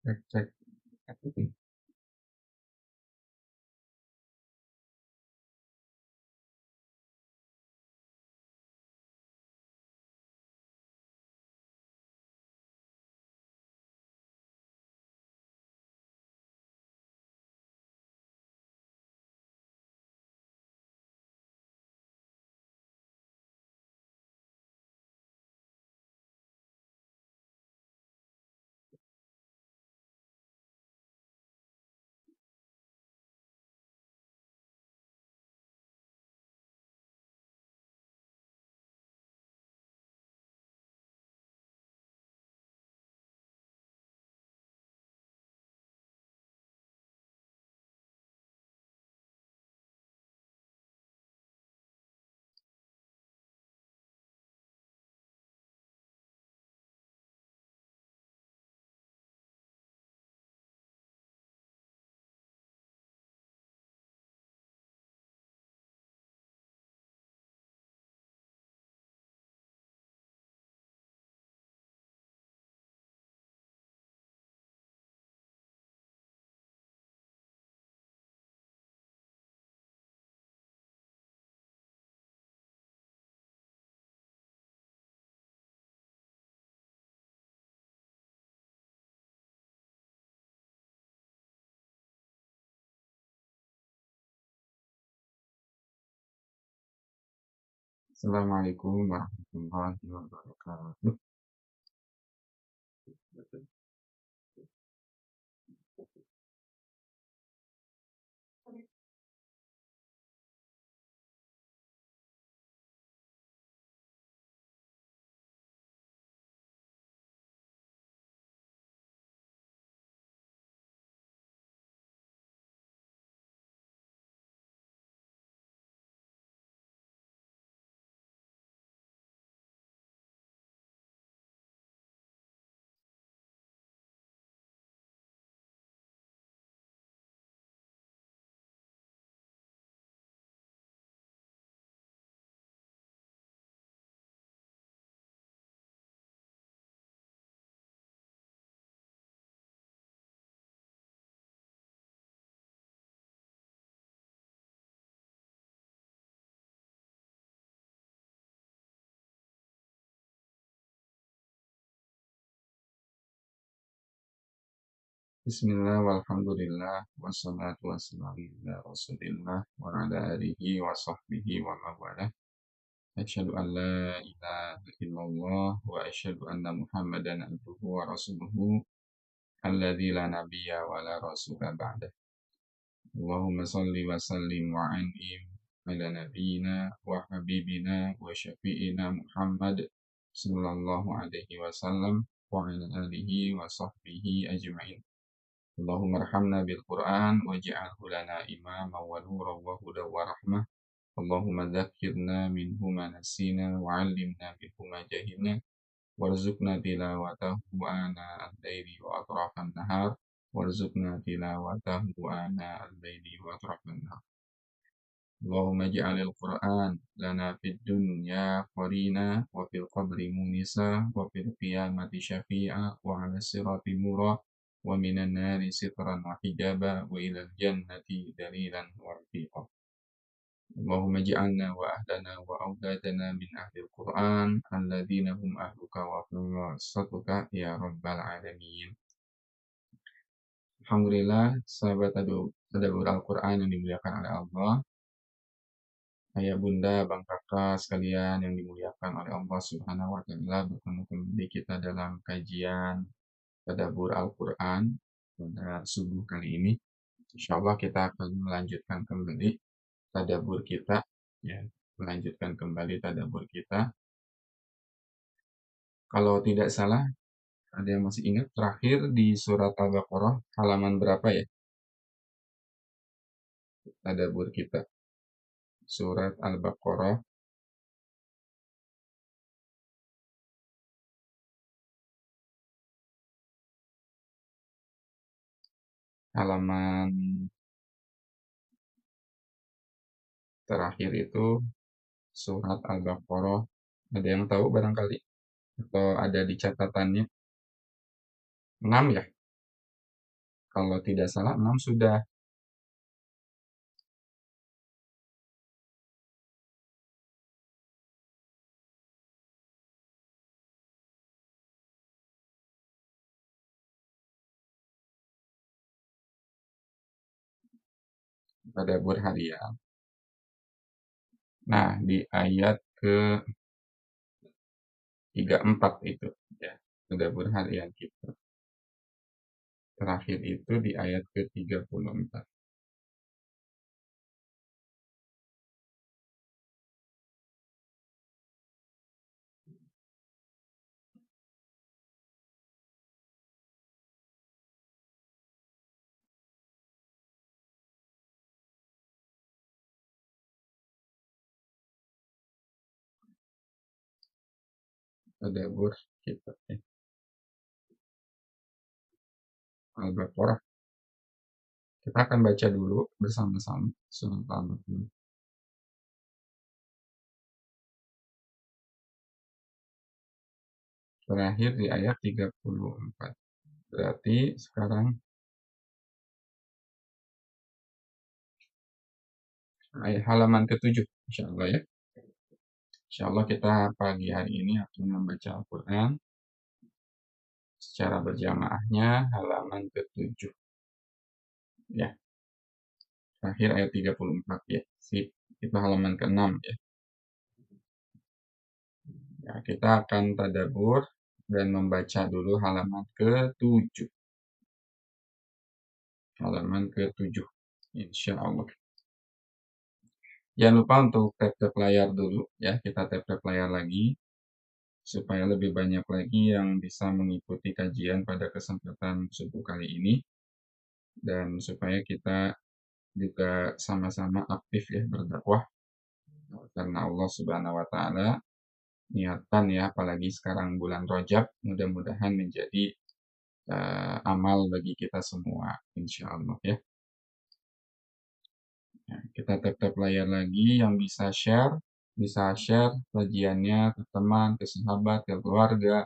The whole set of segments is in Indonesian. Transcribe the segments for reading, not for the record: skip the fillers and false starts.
Cek cek. Assalamualaikum warahmatullahi wabarakatuh. Bismillah walhamdulillah wassalatu wassalamu ala rasulillah wa ala alihi wa sahbihi wa mawala. Asyhadu an la ilaha illallah wa asyhadu anna Muhammadan abduhu wa rasuluhu alladzi la nabiyya wa la rasula ba'dah. Allahumma salli wa sallim wa an'im ala nabiyyina wa habibina wa syafi'ina Muhammad sallallahu alaihi wasallam wa ala alihi wa sahbihi ajma'in. Allahumma arhamna bil Qur'an waj'alhu lana imaman wa nuran wa hudan wa rahmah. Allahumma dzakkirna minhu ma nasina wa 'allimna minhu ma jahilna warzuqna tilawatahu ana al-laili wa atrafan nahar warzuqna tilawatahu ana al-laili wa atrafan nahar. Allahumma ij'alil Qur'an lana fid dunya qarina wa fil qabri munisa wa fil qiyamati syafi'a wa 'alas sirati nura wa minan nari sitran wa hijaba wa ilal jannati dalilan wa rafiqa. Allahumma ij'alna wa ahlana wa auladana min ahlil Qur'an alladzina hum ahluka wa khassatuka ya rabbal alamin. Alhamdulillah, sahabat tadabbur Al-Qur'an yang dimuliakan oleh Allah, ayah bunda, bang kakak sekalian yang dimuliakan oleh Allah Subhanahu wa taala, bertemu kembali kita dalam kajian tadabbur Al-Qur'an pada subuh kali ini. Insyaallah kita akan melanjutkan kembali tadabbur kita, ya, melanjutkan kembali tadabbur kita. Kalau tidak salah, ada yang masih ingat terakhir di surat Al-Baqarah halaman berapa ya? Tadabbur kita. Surat Al-Baqarah halaman terakhir itu surat Al-Baqarah. Ada yang tahu barangkali? Atau ada di catatannya? 6 ya? Kalau tidak salah 6 sudah. Tadabbur harian. Nah, di ayat ke 34 itu ya. Tadabbur harian kita. Terakhir itu di ayat ke 34. Tadabbur kita ya. Al-Baqarah. Kita akan baca dulu bersama-sama surat Al-Baqarah. Terakhir di ayat 34. Berarti sekarang ayat halaman ke-7 insyaallah ya. Insyaallah kita pagi hari ini akan membaca Al-Qur'an secara berjamaahnya halaman ke-7 ya. Terakhir ayat 34 ya. Sip. Itu halaman ke-6 ya. Ya, kita akan tadabbur dan membaca dulu halaman ke-7. Halaman ke-7 insyaallah. Jangan lupa untuk tap-tap layar dulu ya. Kita tap-tap layar lagi supaya lebih banyak lagi yang bisa mengikuti kajian pada kesempatan subuh kali ini, dan supaya kita juga sama-sama aktif ya berdakwah karena Allah Subhanahu wa taala. Niatan ya, apalagi sekarang bulan Rajab, mudah-mudahan menjadi amal bagi kita semua insyaallah ya. Nah, kita tap-tap layar lagi, yang bisa share kajiannya ke teman, ke sahabat, ke keluarga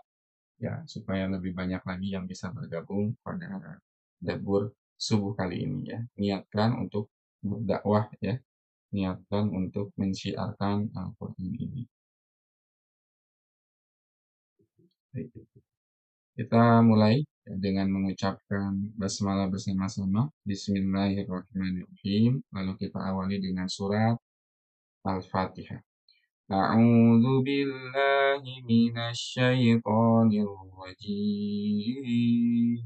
ya, supaya lebih banyak lagi yang bisa bergabung pada dapur subuh kali ini ya. Niatkan untuk berdakwah ya, niatkan untuk mensiarkan Al-Qur'an ini. Baik. Kita mulai dengan mengucapkan basmalah bersama-sama. Bismillahirrahmanirrahim. Lalu kita awali dengan surat Al-Fatihah. A'udzu billahi minasy syaithanir rajim.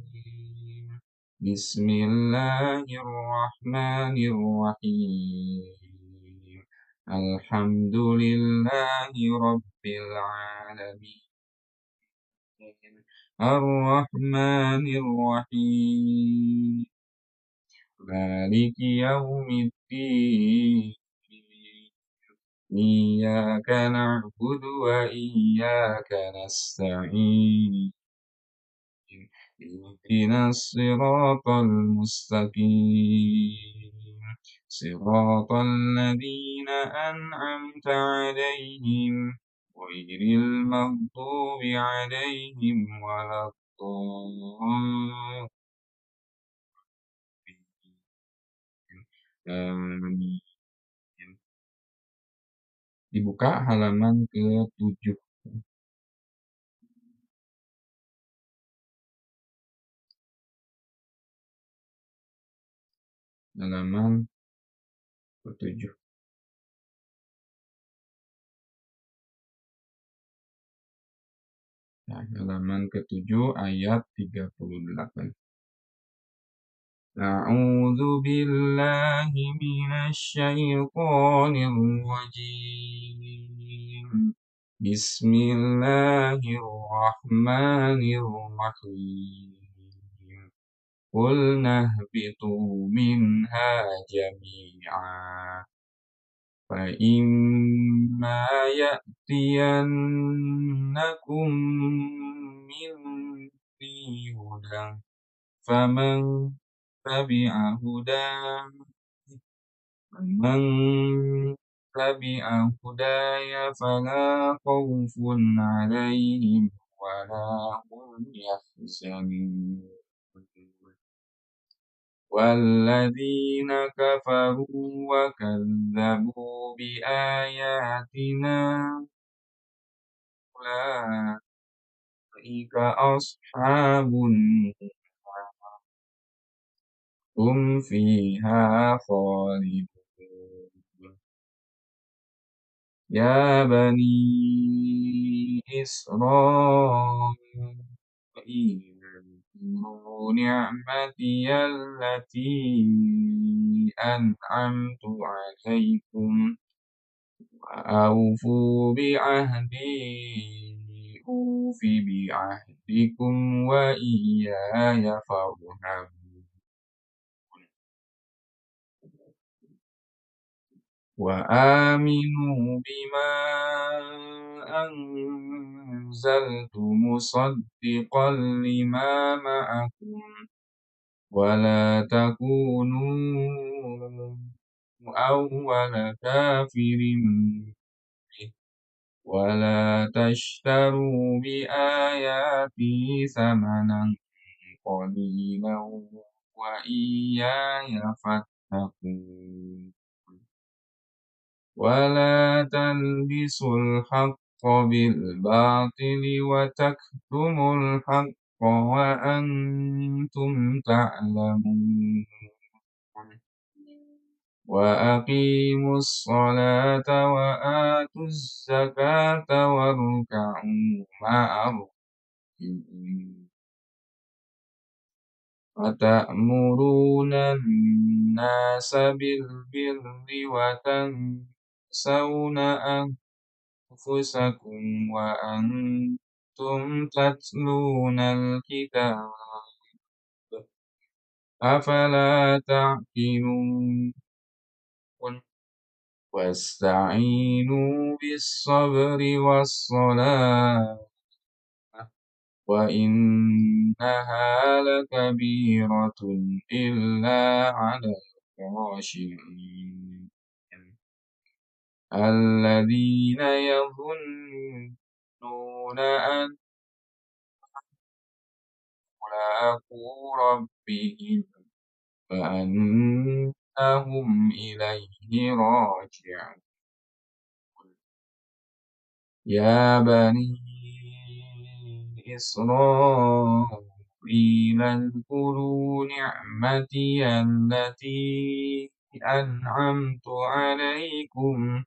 Bismillahirrahmanirrahim. Alhamdulillahi rabbil alamin. Ar-Rahmanir-Rahim. Maliki yaumiddin. Iyyaka na'budu wa iyyaka nasta'in. Ihdinas siratal mustaqim. Siratal ladzina an'amta 'alaihim ghairil maghdubi 'alaihim waladdallin. Amin. Dibuka halaman ke-7. Halaman ke-7. Nah, halaman ke-7 ayat 38. A'udzu billahi minasy syaithanir rajim. Bismillahirrahmanirrahim. Qulna ihbitu minha jami'a. فَإِمَّا يَأْتِيَنَّكُم مِّنِّي هُدًى فَمَن تَبِعَ هُدَايَ فَلَا خَوْفٌ عَلَيْهِمْ وَلَا هُمْ يَحْزَنُونَ. والذين كفروا وكذبوا بآياتنا أولئك أصحاب النار هم فيها خالدون. يا بني إسرائيل اذكروا نعمتي التي أنعمت عليكم وأوفوا بعهدي أوف بعهدكم وإياي فارهبون. وآمنوا بما أنزلت مصدقا لما معكم ولا تكونوا أول كافر به ولا تشتروا بآياتي ثمنا قليلا وإياي فاتقون. ولا تلبسوا الحق بالباطل وتكتموا الحق وأنتم تعلمون. وأقيموا الصلاة وآتوا الزكاة واركعوا مع الراكعين. وتأمرون الناس بالبر وتنسون أنفسكم وأنتم تتلون الكتاب أفلا تعقلون. واستعينوا بالصبر والصلاة وإنها لكبيرة إلا على الخاشعين الذين يظنون أن ملاقو ربهم فأنهم إليه راجعون. يا بني إسرائيل اذكروا نعمتي التي أنعمت عليكم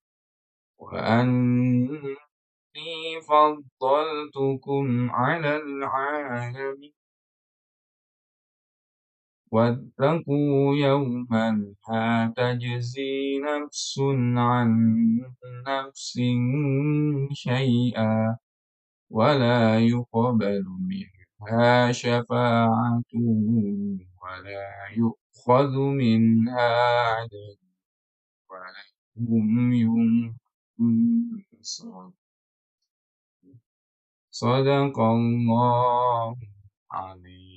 وأني فضلتكم على العالمين. واتقوا يوما لا تجزي نفس عن نفس شيئا ولا يقبل منها شفاعة ولا يؤخذ منها عدل ولا هم ينصرون. صدق الله العظيم.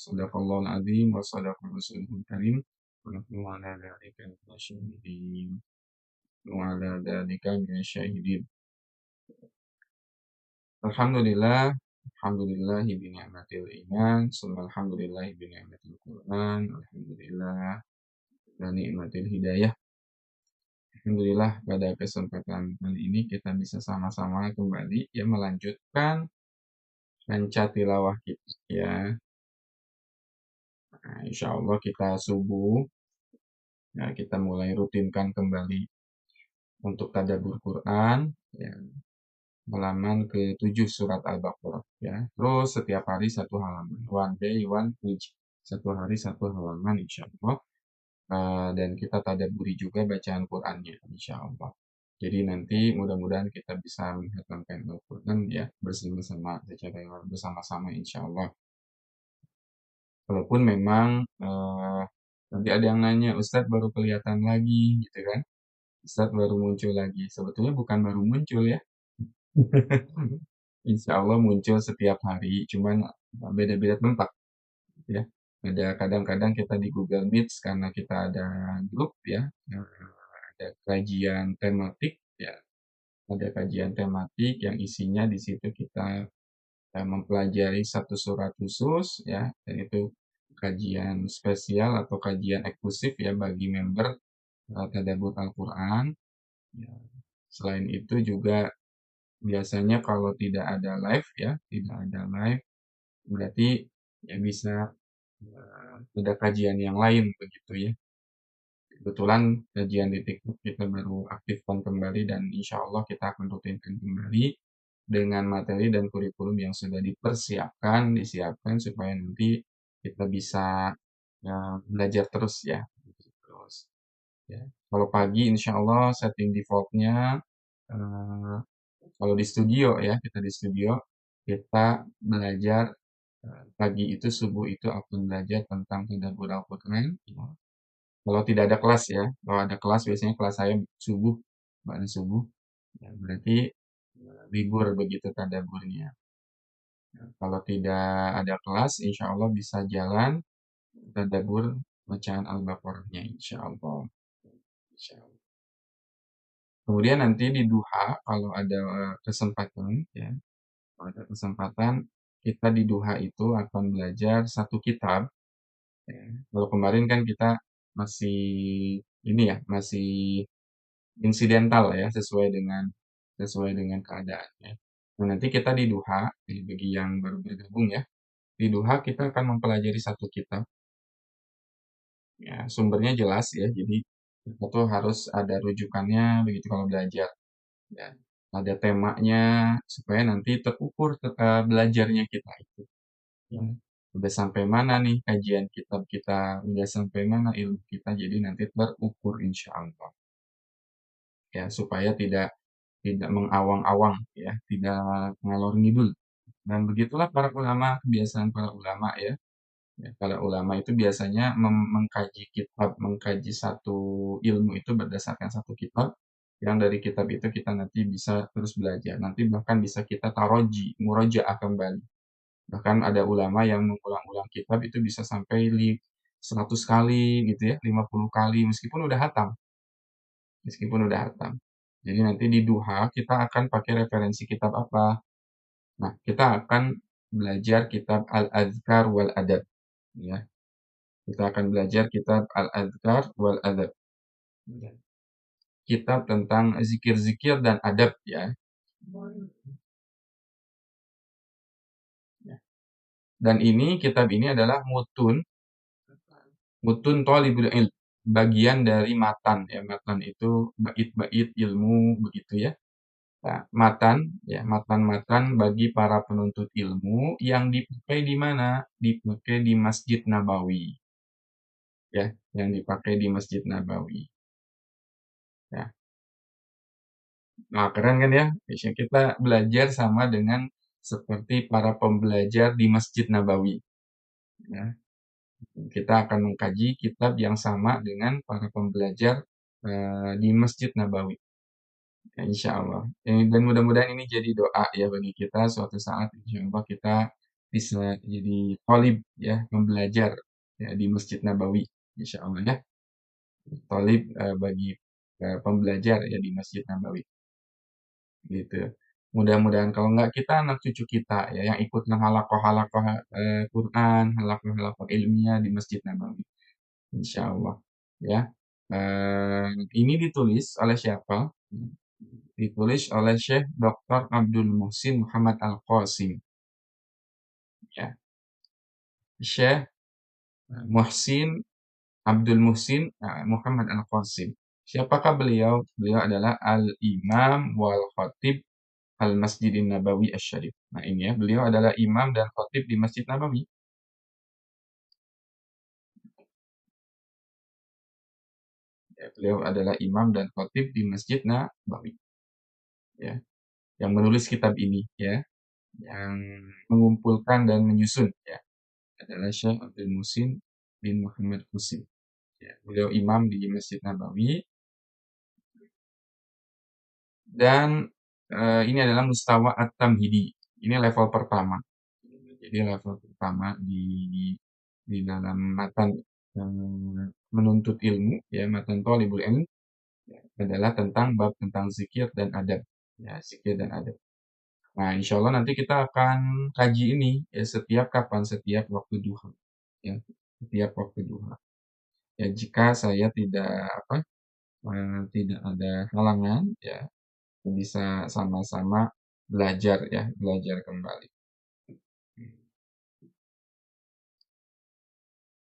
صدق الله العظيم وصدق رسوله الكريم ونحن على ذلك من الشاهدين وعلى ذلك من الشاهدين. Alhamdulillah, alhamdulillah bi ni'matil iman, summa alhamdulillah bi ni'matil Qur'an, alhamdulillah bi ni'matil hidayah. Alhamdulillah pada kesempatan kali ini kita bisa sama-sama kembali ya melanjutkan ranca tilawah kita ya. Nah, insya Allah kita subuh ya kita mulai rutinkan kembali untuk tadabbur Quran ya halaman ke-7 surat Al-Baqarah ya. Terus setiap hari satu halaman, one day one page, satu hari satu halaman insya Allah. Dan kita tadabburi juga bacaan Qurannya insya Allah. Jadi nanti mudah-mudahan kita bisa menghatamkan Al-Quran ya bersama-sama secara bersama-sama insya Allah. Walaupun memang nanti ada yang nanya, Ustadz baru kelihatan lagi gitu kan? Ustadz baru muncul lagi. Sebetulnya bukan baru muncul ya. Insya Allah muncul setiap hari, cuman beda-beda tempat ya. Ada kadang-kadang kita di Google Meet karena kita ada grup ya, ada kajian tematik ya, ada kajian tematik yang isinya di situ kita mempelajari satu surat khusus ya, dan itu kajian spesial atau kajian eksklusif ya bagi member Tadabbur Al-Quran. Ya. Selain itu juga biasanya kalau tidak ada live ya, tidak ada live, berarti ya bisa ada kajian yang lain begitu ya. Kebetulan kajian di TikTok kita baru aktifkan kembali dan insya Allah kita akan rutinkan kembali dengan materi dan kurikulum yang sudah disiapkan supaya nanti kita bisa ya, belajar terus ya. Terus, ya. Kalau pagi insya Allah setting defaultnya eh, kalau di studio ya, kita di studio, kita belajar pagi itu, subuh itu akan belajar tentang tadabbur Al-Quran. Ya. Kalau tidak ada kelas ya, kalau ada kelas biasanya kelas saya subuh, pada subuh, ya, berarti libur begitu tadabburnya. Ya, kalau tidak ada kelas, insya Allah bisa jalan tadabbur bacaan Al-Baqarahnya, insya Allah. Insya Allah. Kemudian nanti di duha, kalau ada kesempatan, ya, kalau ada kesempatan, kita di duha itu akan belajar satu kitab. Ya. Kalau kemarin kan kita masih ini ya, masih insidental ya, sesuai dengan keadaannya. Nah, nanti kita di duha, bagi yang baru bergabung ya, di duha kita akan mempelajari satu kitab. Ya, sumbernya jelas ya, jadi kita tuh harus ada rujukannya begitu kalau belajar. Ya. Ada temanya supaya nanti terukur belajarnya kita itu. Ya. Udah sampai mana nih kajian kitab kita, udah sampai mana ilmu kita, jadi nanti terukur insya Allah. Ya, supaya tidak mengawang-awang ya, tidak ngalor ngidul. Dan begitulah para ulama, kebiasaan para ulama ya. Ya, para ulama itu biasanya mengkaji kitab, mengkaji satu ilmu itu berdasarkan satu kitab, yang dari kitab itu kita nanti bisa terus belajar. Nanti bahkan bisa kita taroji, murojaah kembali. Bahkan ada ulama yang mengulang-ulang kitab itu bisa sampai 100 kali gitu ya, 50 kali meskipun udah hatam. Jadi nanti di duha kita akan pakai referensi kitab apa? Nah, kita akan belajar kitab Al-Adhkar wal Adab ya. Kita akan belajar kitab Al-Adhkar wal Adab. Kitab tentang zikir-zikir dan adab ya. Dan kitab ini adalah mutun thalibul ilm, bagian dari matan ya. Matan itu bait-bait ilmu begitu ya. Nah, matan-matan bagi para penuntut ilmu yang dipakai di mana? Dipakai di Masjid Nabawi. Ya, yang dipakai di Masjid Nabawi. Ya. Nah, keren kan ya? Biasanya kita belajar sama dengan seperti para pembelajar di Masjid Nabawi. Ya. Kita akan mengkaji kitab yang sama dengan para pembelajar di Masjid Nabawi. Ya, insya Allah. Dan mudah-mudahan ini jadi doa ya bagi kita suatu saat insya Allah kita bisa jadi thalib ya, membelajar ya, di Masjid Nabawi insya Allah ya. Thalib bagi pembelajar ya di Masjid Nabawi gitu. Mudah-mudahan kalau enggak kita anak cucu kita ya yang ikut halakoh-halakoh Quran, halakoh-halakoh ilmiah di Masjid Nabawi. Insya Allah ya. Ini ditulis oleh siapa? Ditulis oleh Syekh Dr. Abdul Muhsin Muhammad Al-Qasim. Ya. Syekh Muhsin Abdul Muhsin Muhammad Al-Qasim. Siapakah beliau? Beliau adalah Al-Imam wal Khatib Al-Masjidin Nabawi Asy-Syarif. Nah ini ya, beliau adalah imam dan khatib di Masjid Nabawi. Ya, beliau adalah imam dan khatib di Masjid Nabawi. Ya, yang menulis kitab ini ya, yang mengumpulkan dan menyusun ya, adalah Syekh Abdul Muhsin bin Muhammad Qasim. Ya, beliau imam di Masjid Nabawi dan ini adalah mustawa at-tamhidi. Ini level pertama. Jadi level pertama di dalam matan menuntut ilmu ya, matan thalibul ilm ya, adalah tentang bab tentang zikir dan adab. Ya, zikir dan adab. Nah, insya Allah nanti kita akan kaji ini ya, setiap waktu duha. Ya. setiap waktu duha. Ya jika saya tidak apa, tidak ada halangan ya, bisa sama-sama belajar ya, belajar kembali.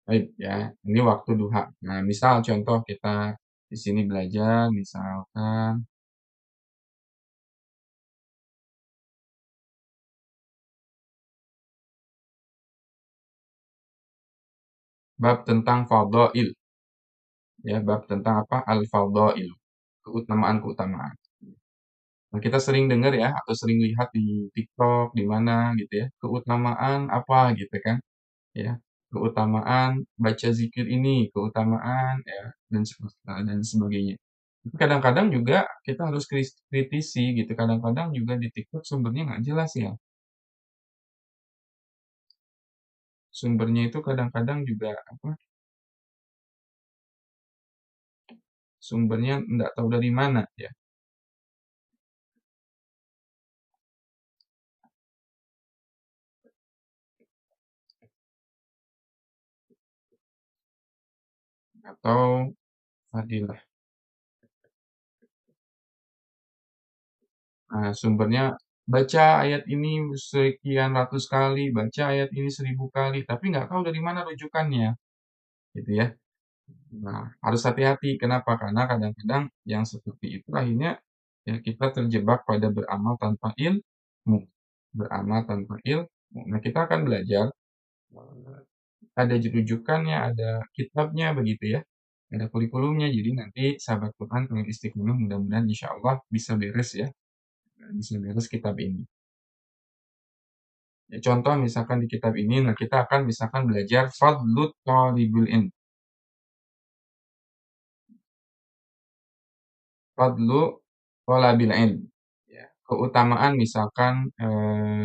Baik ya, ini waktu duha. Nah, misal contoh kita di sini belajar, misalkan bab tentang fadhail, ya, bab tentang apa? Al-fadhail, keutamaan-keutamaan. Nah, kita sering dengar ya, atau sering lihat di TikTok, di mana gitu ya, keutamaan apa gitu kan, ya, keutamaan baca zikir ini, keutamaan ya, dan sebagainya. Tapi kadang-kadang juga kita harus kritisi gitu, kadang-kadang juga di TikTok sumbernya nggak jelas ya. Sumbernya itu kadang-kadang juga apa, sumbernya nggak tahu dari mana ya, atau fadilah. Nah, sumbernya baca ayat ini sekian ratus kali, baca ayat ini 1000 kali, tapi nggak tahu dari mana rujukannya, gitu ya. Nah, harus hati-hati. Kenapa? Karena kadang-kadang yang seperti itu akhirnya ya kita terjebak pada beramal tanpa ilmu, beramal tanpa ilmu. Nah, kita akan belajar, ada rujukannya, ada kitabnya begitu ya, ada kurikulumnya. Jadi nanti sahabat Quran kalau istiqomah mudah-mudahan insya Allah bisa beres ya, bisa beres kitab ini. Ya, contoh misalkan di kitab ini, nah kita akan misalkan belajar fadlut talibul ilm, fadlu talabil ilm, ya, keutamaan misalkan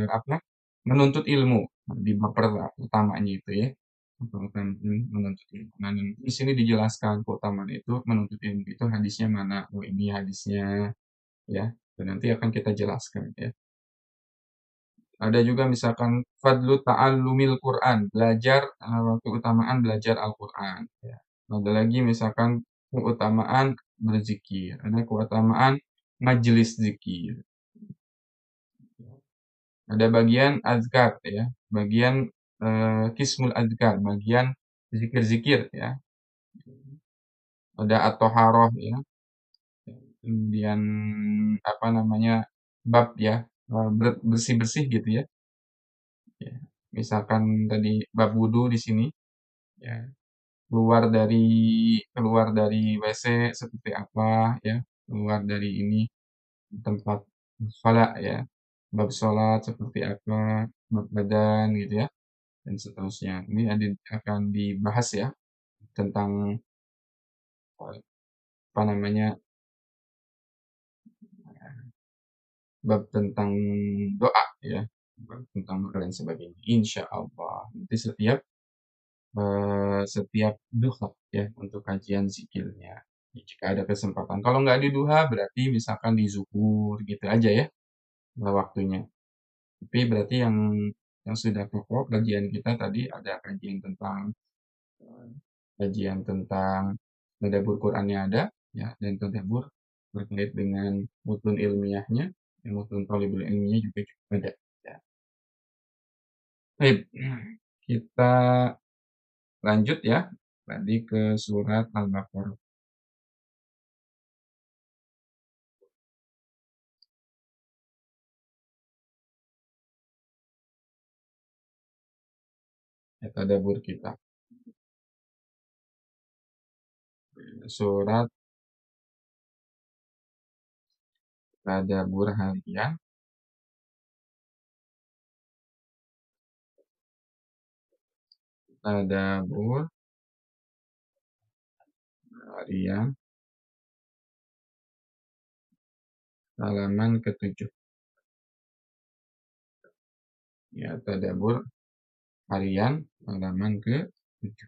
apa? Menuntut ilmu di bab pertamanya itu ya. Keutamaan menuntut ilmu. Nah, di sini dijelaskan keutamaan itu menuntut ilmu itu hadisnya mana? Oh, ini hadisnya ya. Dan nanti akan kita jelaskan ya. Ada juga misalkan fadlu ta'allumil Quran, belajar keutamaan belajar Al-Quran. Ya. Ada lagi misalkan keutamaan berzikir, ada keutamaan majelis zikir. Ada bagian azkar ya, bagian kismul azkar, bagian zikir-zikir ya. Ada at-thaharah ya. Kemudian apa namanya? Bab ya, bersih-bersih gitu ya. Ya. Misalkan tadi bab wudu di sini ya. Keluar dari WC seperti apa ya, keluar dari ini tempat salat ya, bab sholat seperti apa, bab badan gitu ya, dan seterusnya. Ini akan dibahas ya tentang apa namanya, bab tentang doa ya, bab tentang doa dan sebagainya. Insya Allah nanti setiap duha ya untuk kajian zikirnya. Ya, jika ada kesempatan. Kalau nggak di duha berarti misalkan di zuhur gitu aja ya waktunya. Tapi berarti yang sudah pokok kajian kita tadi ada eh, kajian tentang tadabbur Qur'annya ada ya, dan tadabbur terkait dengan mutun ilmiahnya, yang mutun talibul ilmiahnya juga ada. Ya. Baik, kita lanjut ya tadi ke surat Al-Baqarah. Ya, tadabbur kita. Surat tadabbur harian, tadabbur harian, halaman ke-7. Ya, tadabbur harian, halaman ke-7.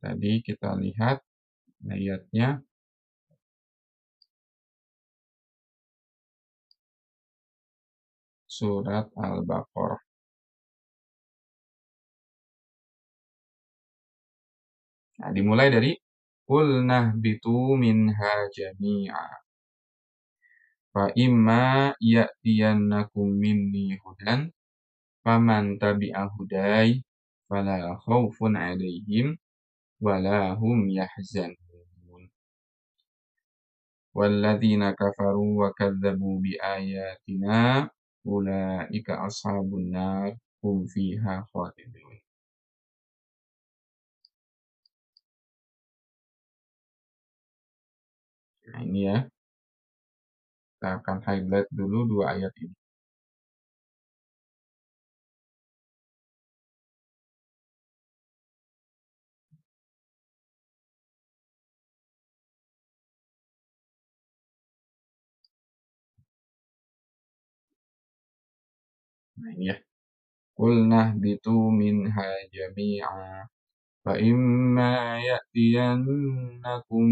Tadi kita lihat ayatnya surat Al-Baqarah. Nah, dimulai dari qul nahbitu minha jami'a fa imma ya'tiyannakum minni hudan faman tabi'a hudai fala khaufun 'alaihim wala hum yahzanun. Walladzina kafaru wa kadzdzabu biayatina ulaika ashabun nar hum fiha khalidun. Nah, ini ya, kita akan highlight dulu dua ayat ini. Nah, ini ya. Qul nahbitu minha jami'a fa imma ya'tiyannakum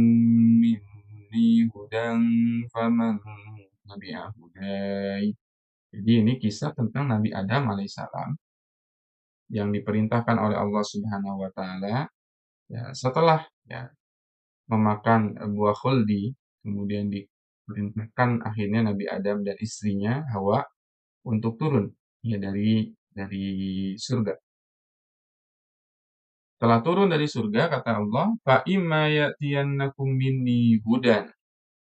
minni hudan faman tabi'a hudai. Jadi ini kisah tentang Nabi Adam alaihissalam yang diperintahkan oleh Allah Subhanahu wa taala ya setelah ya memakan buah khuldi, kemudian diperintahkan akhirnya Nabi Adam dan istrinya Hawa untuk turun ya dari surga. Setelah turun dari surga kata Allah, fa imma ya'tiyannakum minni hudan.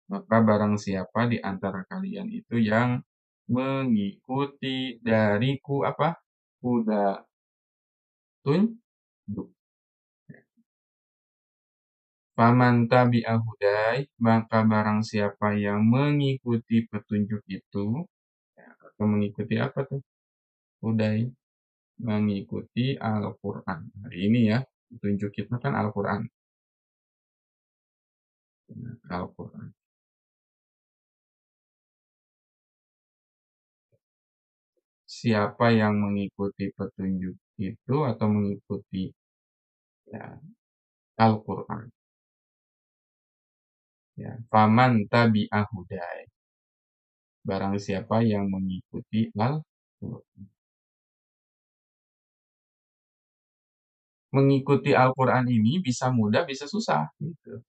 Maka barang siapa di antara kalian itu yang mengikuti dariku apa? Huda tunjuk. Faman tabi'a hudai, maka barang siapa yang mengikuti petunjuk itu, ya, atau mengikuti apa tuh? Hudai, mengikuti Al-Quran. Hari ini ya, petunjuk kita kan Al-Quran. Al-Quran. Siapa yang mengikuti petunjuk itu atau mengikuti ya, Al-Quran. Ya, faman tabi'a hudai. Barang siapa yang mengikuti Al-Quran. Mengikuti Al-Quran ini bisa mudah, bisa susah. Gitu.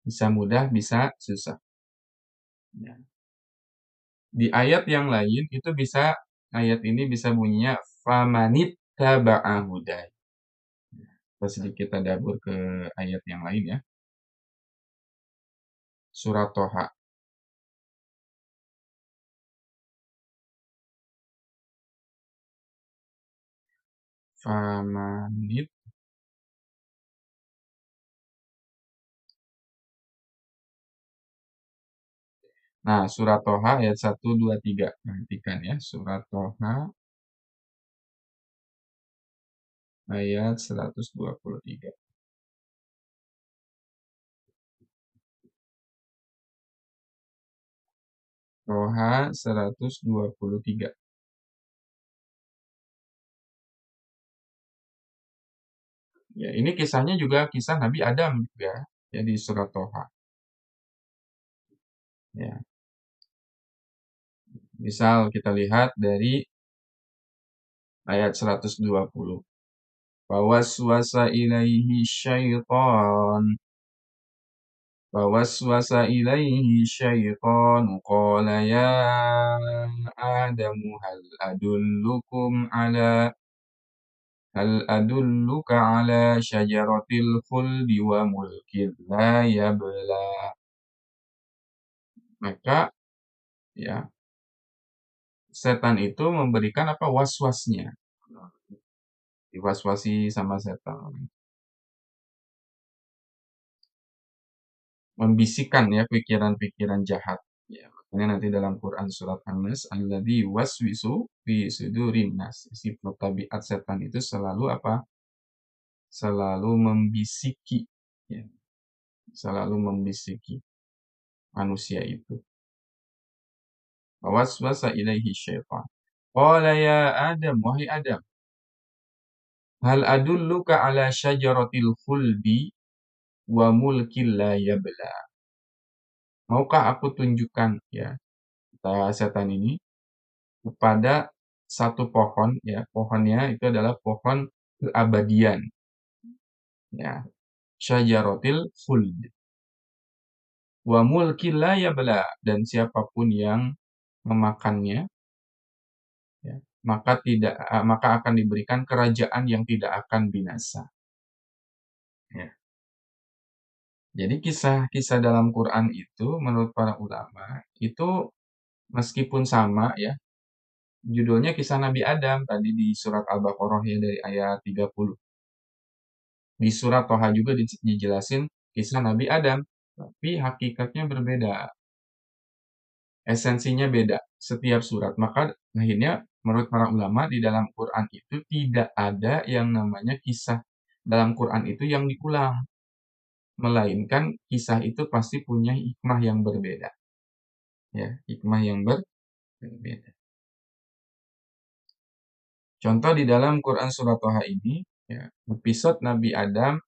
Bisa mudah, bisa susah. Ya. Di ayat yang lain itu bisa, ayat ini bisa bunyinya famanit taba'a hudai. Kita sedikit tadabbur ke ayat yang lain ya. Surat Toha. Famanit. Nah, surat Toha ayat 1, 2, 3. Perhatikan ya, surat Toha ayat 123. Toha 123. Ya, ini kisahnya juga kisah Nabi Adam juga ya di surat Toha. Ya. Misal kita lihat dari ayat 120. Fawaswasa ilaihi syaitan. Fawaswasa ilaihi syaitan. Qala ya Adamu hal adulluka ala syajaratil khuldi wa mulkin la yabla. Maka ya setan itu memberikan apa waswasnya. Diwaswasi sama setan. Membisikkan ya pikiran-pikiran jahat. Ya, makanya nanti dalam Quran surat An-Nas alladzi waswisu fi sudurin nas. Sifat tabiat setan itu selalu apa? Selalu membisiki ya. Selalu membisiki manusia itu. Waswasa ilaihi syaitan. Qala ya Adam, wahai Adam, hal adulluka ala syajaratil khuldi wa mulkil la yabla. Maukah aku tunjukkan ya kata setan ini kepada satu pohon ya pohonnya itu adalah pohon keabadian Ya, syajaratil khuld wa mulkin la yabla, dan siapapun yang memakannya, ya, maka akan diberikan kerajaan yang tidak akan binasa. Ya. Jadi kisah-kisah dalam Quran itu menurut para ulama itu meskipun sama ya, judulnya kisah Nabi Adam tadi di surat Al-Baqarah ya dari ayat 30. Di surat Toha juga dijelasin kisah Nabi Adam, tapi hakikatnya berbeda, esensinya beda setiap surat. Maka akhirnya menurut para ulama di dalam Quran itu tidak ada yang namanya kisah dalam Quran itu yang diulang, melainkan kisah itu pasti punya hikmah yang berbeda. Ya, hikmah yang berbeda. Contoh di dalam Quran surat Toha ini, ya, episode Nabi Adam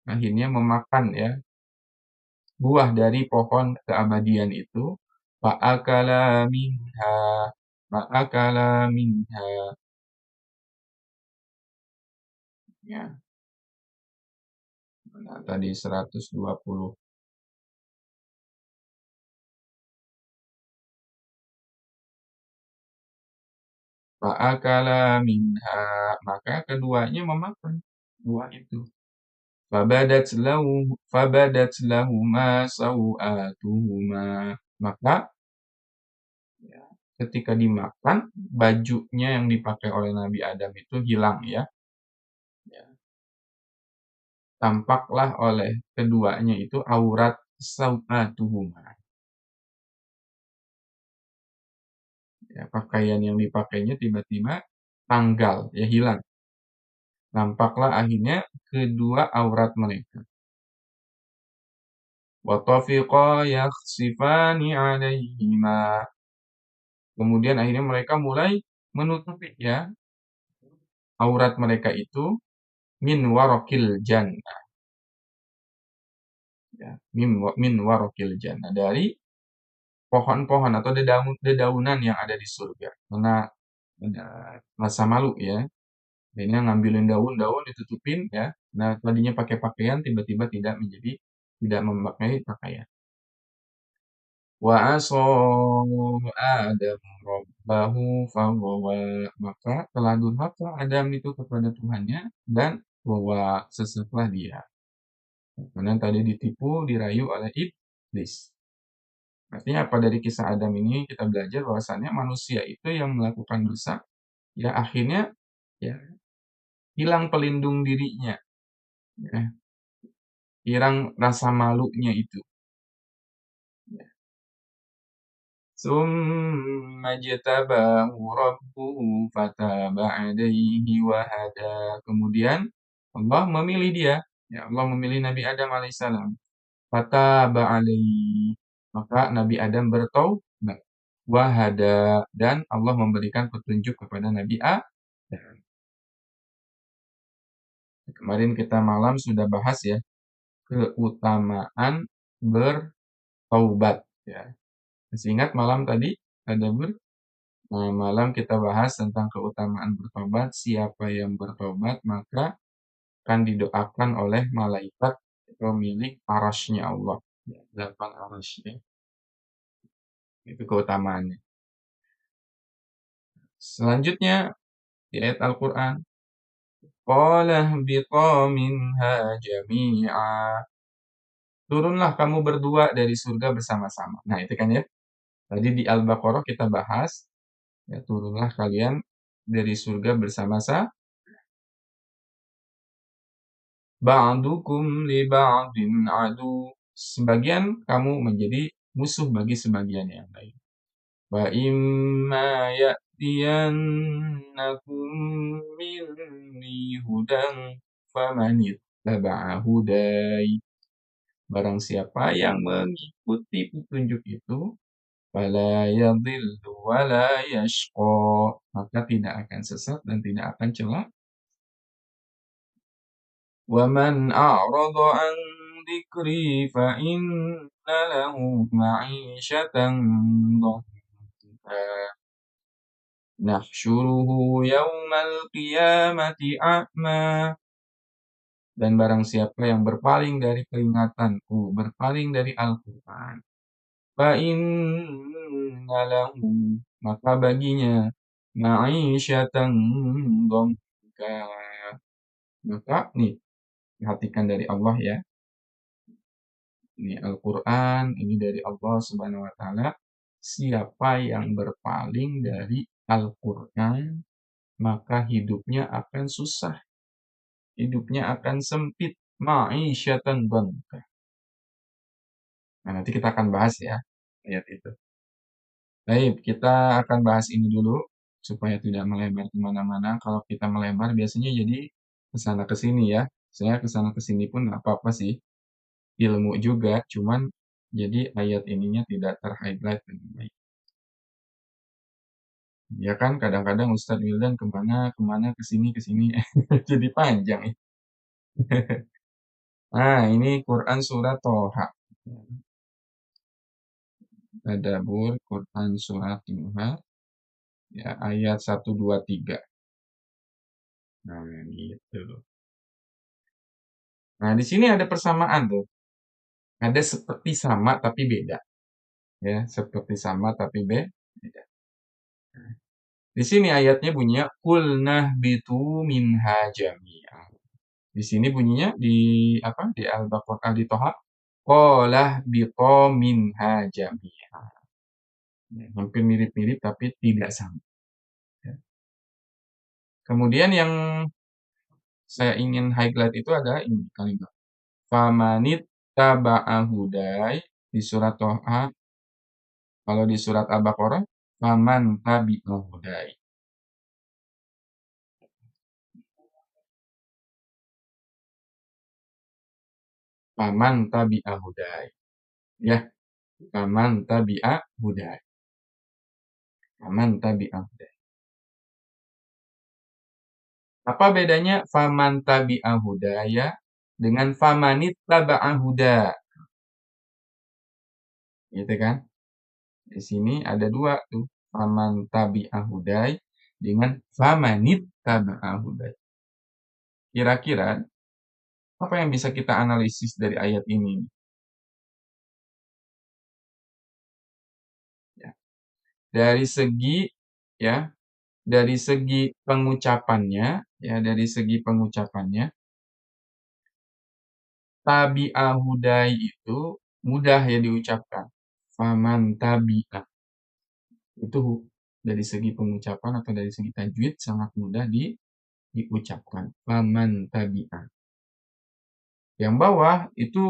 akhirnya memakan ya buah dari pohon keabadian itu, fa'akala minha, fa'akala minha, ya, mana tadi 120. Fa'akala minha, maka keduanya memakan buah itu. Fabadat lahuma sawatuhuma. Maka ya, ketika dimakan, bajunya yang dipakai oleh Nabi Adam itu hilang ya. Ya, tampaklah oleh keduanya itu aurat sawatuhuma. Ya, pakaian yang dipakainya tiba-tiba tanggal, ya hilang. Nampaklah akhirnya kedua aurat mereka. Watafiqa yakhsifani alaihima. Kemudian akhirnya mereka mulai menutupi ya aurat mereka itu min warokil jannah, ya, min warokil jannah, dari pohon-pohon atau dedaunan yang ada di surga. Karena ada rasa malu ya. Akhirnya ngambilin daun-daun ditutupin ya. Nah, tadinya pakai pakaian tiba-tiba tidak memakai pakaian. Wa aso Adam rabbahu faghwa. Maka telah durhaka Adam itu kepada Tuhannya dan bahwa sesatlah dia. Karena tadi ditipu, dirayu oleh iblis. Artinya apa dari kisah Adam ini kita belajar bahwasannya manusia itu yang melakukan dosa, ya akhirnya ya hilang pelindung dirinya, ya, hilang rasa malunya itu. Ya. Summa jtabahu rabbuhu fataba alaihi wahada. Kemudian Allah memilih dia, ya Allah memilih Nabi Adam alaihissalam. Fataba alaihi, maka Nabi Adam bertaubat, wahada, dan Allah memberikan petunjuk kepada Nabi Adam. Kemarin kita malam sudah bahas ya keutamaan bertaubat ya. Masih ingat malam tadi ada nah, malam kita bahas tentang keutamaan bertobat. Siapa yang bertobat maka akan didoakan oleh malaikat pemilik arasy-Nya Allah. Ya, 8 arasy ya. Itu keutamaannya. Selanjutnya di ayat Al-Quran, qala ihbita minha jami'a. Turunlah kamu berdua dari surga bersama-sama. Nah, itu kan ya. Tadi di Al-Baqarah kita bahas, ya turunlah kalian dari surga bersama-sama. Ba'dukum li ba'din adu. Sebagian kamu menjadi musuh bagi sebagian yang lain. Wa imma ya'tiyannakum minni hudan famanittaba'a hudai. Barang siapa yang mengikuti petunjuk itu, fala yadhillu wala yashqa, maka tidak akan sesat dan tidak akan celaka. Wa man a'rada an dzikri fa inna lahu ma'isyatan dhanka. Nahsyuruhu yaumal qiyamati a'ma. Dan barang siapa yang berpaling dari peringatanku, berpaling dari Al-Quran, fa inna lahu, maka baginya ma'isyatan dhanka. Maka nih, perhatikan dari Allah ya. Ini Al-Quran, ini dari Allah Subhanahu wa Ta'ala. Siapa yang berpaling dari Al-Quran, maka hidupnya akan susah, hidupnya akan sempit, ma'isyatan dhanka. Nah, nanti kita akan bahas ya ayat itu. Baik, kita akan bahas ini dulu supaya tidak melebar kemana-mana. Kalau kita melebar biasanya jadi kesana kesini ya. Saya kesana kesini pun nggak apa-apa sih. Ilmu juga, cuman jadi ayat ininya tidak ter-highlight dengan baik. Ya kan, kadang-kadang Ustadz Wildan kemana, kesini, kesini, jadi panjang ya. Nah, ini Quran Surat Toha. Tadabbur Quran Surat Toha, ya, ayat 1, 2, 3. Nah, gitu. Nah, di sini ada persamaan tuh. Ada seperti sama tapi beda. Ya, seperti sama tapi beda. Di sini ayatnya bunyinya kulnah bitu minha jami'an. Di sini bunyinya di apa? Di Al-Baqarah di Toha qalah bitu minha jami'an. Ya, hampir mirip-mirip tapi tidak sama. Ya. Kemudian yang saya ingin highlight itu adalah ini kalimat famanit taba'a hudai di surat Toha. Kalau di surat Al-Baqarah faman tabi'a hudai. Faman tabi'a hudai. Ya, faman tabi'a hudai. Faman tabi'a hudai. Apa bedanya faman tabi'a hudaya dengan famanit taba'a huda? Gitu kan? Di sini ada dua tuh. Faman tabi'a hudai dengan famanit taba'a hudai. Kira-kira apa yang bisa kita analisis dari ayat ini? Ya. Dari segi ya, dari segi pengucapannya, ya, dari segi pengucapannya, tabi'a hudai itu mudah ya diucapkan. Faman tabi'a itu dari segi pengucapan atau dari segi tajwid sangat mudah diucapkan. Faman tabi'a. Yang bawah itu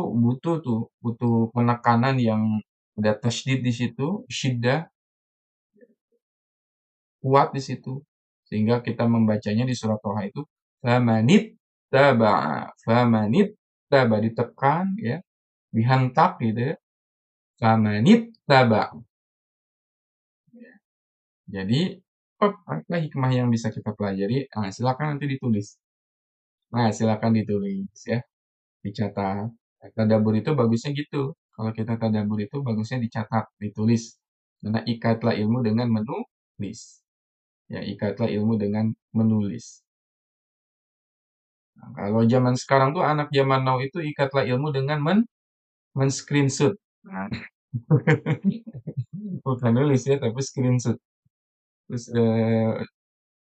butuh penekanan yang ada tasydid di situ, syiddah kuat di situ. Sehingga kita membacanya di surat Toha itu famanit taba'a, famanit taba ditekan ya, dihentak gitu ya. Famanit taba'a. Jadi apa hikmah yang bisa kita pelajari? Nah, silakan nanti ditulis. Nah, silakan ditulis ya, dicatat. Tadabbur itu bagusnya gitu. Kalau kita tadabbur itu bagusnya dicatat, ditulis. Karena ikatlah ilmu dengan menulis. Ya, ikatlah ilmu dengan menulis. Nah, kalau zaman sekarang tuh anak zaman now itu ikatlah ilmu dengan men-screenshot. Nah, bukan nulis ya, tapi screenshot. Terus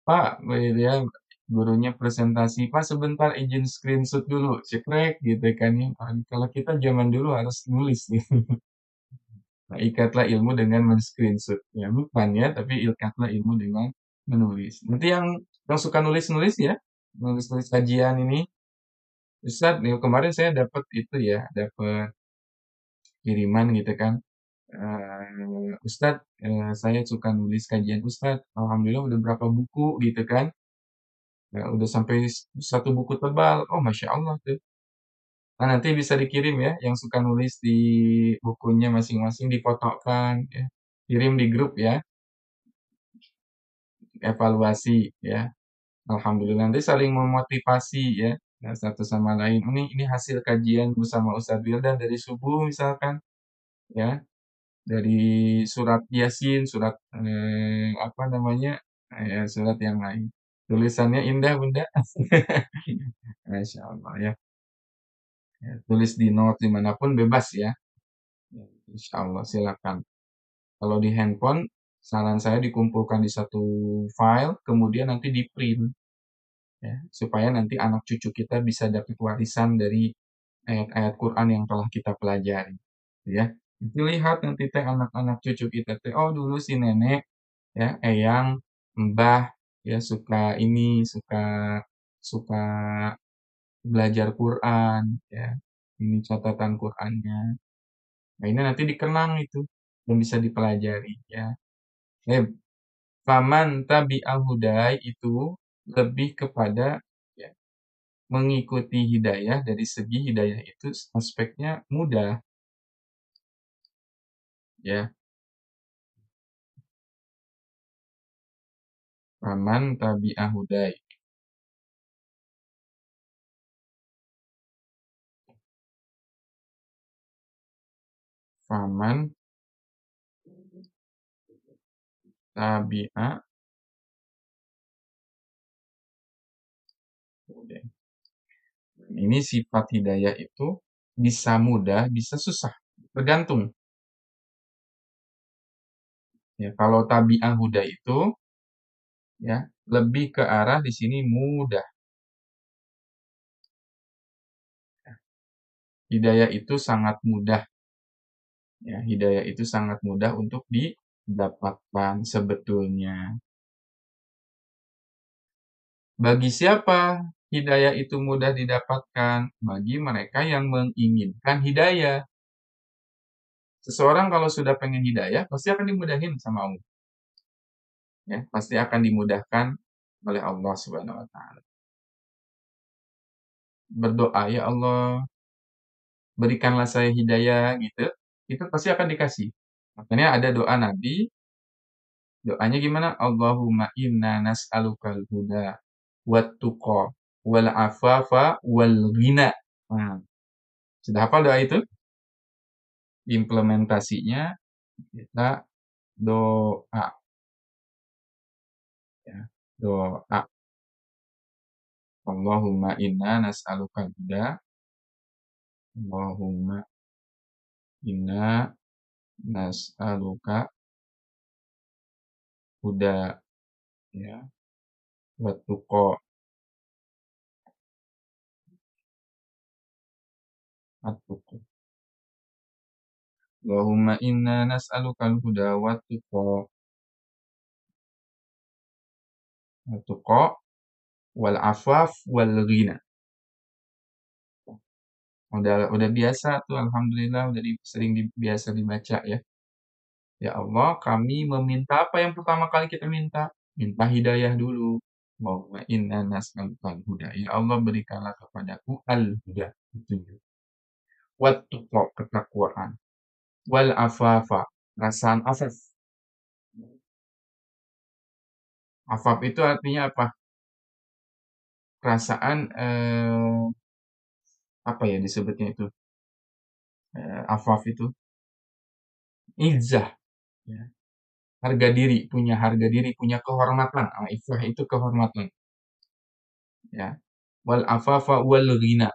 Pak, ya gurunya presentasi, Pak sebentar izin screenshot dulu, cekrek gitu kan ya. Kalau kita zaman dulu harus nulis gitu. Nah, ikatlah ilmu dengan men-screenshot. Ya, bukan ya, tapi ikatlah ilmu dengan menulis. Nanti yang suka nulis-nulis ya, nulis-nulis kajian ini, Ustadz, nih, kemarin saya dapat itu ya, dapat kiriman gitu kan. Ustadz, saya suka nulis kajian Ustadz. Alhamdulillah udah berapa buku gitu kan. Ya, udah sampai satu buku tebal. Oh, Masya Allah tuh. Nah, nanti bisa dikirim ya, yang suka nulis di bukunya masing-masing difotokan ya. Kirim di grup ya, evaluasi ya. Alhamdulillah nanti saling memotivasi ya, ya satu sama lain. Ini hasil kajian bersama Ustadz Wildan dari subuh misalkan ya, dari surat Yasin, surat apa namanya, surat yang lain. Tulisannya indah, Bunda. Masya Allah ya. Ya, tulis di note dimanapun bebas ya. Ya, Insya Allah silakan. Kalau di handphone, saran saya dikumpulkan di satu file, kemudian nanti di print ya, supaya nanti anak cucu kita bisa dapat warisan dari ayat-ayat Quran yang telah kita pelajari. Ya, dilihat nanti teh anak-anak cucu kita teh, oh dulu si nenek ya, eyang, mbah ya suka ini, suka suka belajar Quran ya. Ini catatan Qurannya. Nah, ini nanti dikenang itu dan bisa dipelajari ya. Eh, faman tabi'al hudai itu lebih kepada ya, mengikuti hidayah. Dari segi hidayah itu aspeknya mudah ya. Faman tabi'al hudai. Faman tabi'a hudai. Ini sifat hidayah itu bisa mudah, bisa susah, tergantung. Ya, kalau tabi'ah huda itu ya lebih ke arah di sini mudah. Hidayah itu sangat mudah. Ya, hidayah itu sangat mudah untuk didapatkan sebetulnya. Bagi siapa hidayah itu mudah didapatkan? Bagi mereka yang menginginkan hidayah. Seseorang kalau sudah pengen hidayah, pasti akan dimudahin sama Allah. Ya, pasti akan dimudahkan oleh Allah Subhanahu wa taala. Berdoa, ya Allah, berikanlah saya hidayah gitu. Itu pasti akan dikasih. Makanya ada doa Nabi, doanya gimana? Allahumma inna nas'alukal huda wat tuqa wal afafa wal ghina. Nah, sudah hafal doa itu? Implementasinya kita doa ya. Doa. Allahumma inna nas'alukal huda. Allahumma inna nas'aluka huda ya wat tuqa at tuqa. Allahumma inna nas'alukal huda wat tuqa wal afaf wal ghina. Udah biasa tuh alhamdulillah udah sering biasa dibaca ya. Ya Allah, kami meminta apa yang pertama kali kita minta? Minta hidayah dulu. Allahumma inna nas'alukal huda. Ya Allah, berikanlah kepadaku al-huda, petunjuk. Wat tuqa, ketakwaan. Wal afafa, perasaan afaf. Afaf itu artinya apa? Perasaan apa ya disebutnya itu? Afaf itu izzah ya. Harga diri, punya harga diri, punya kehormatan. Iffah itu kehormatan ya. Wal afafa wal ghina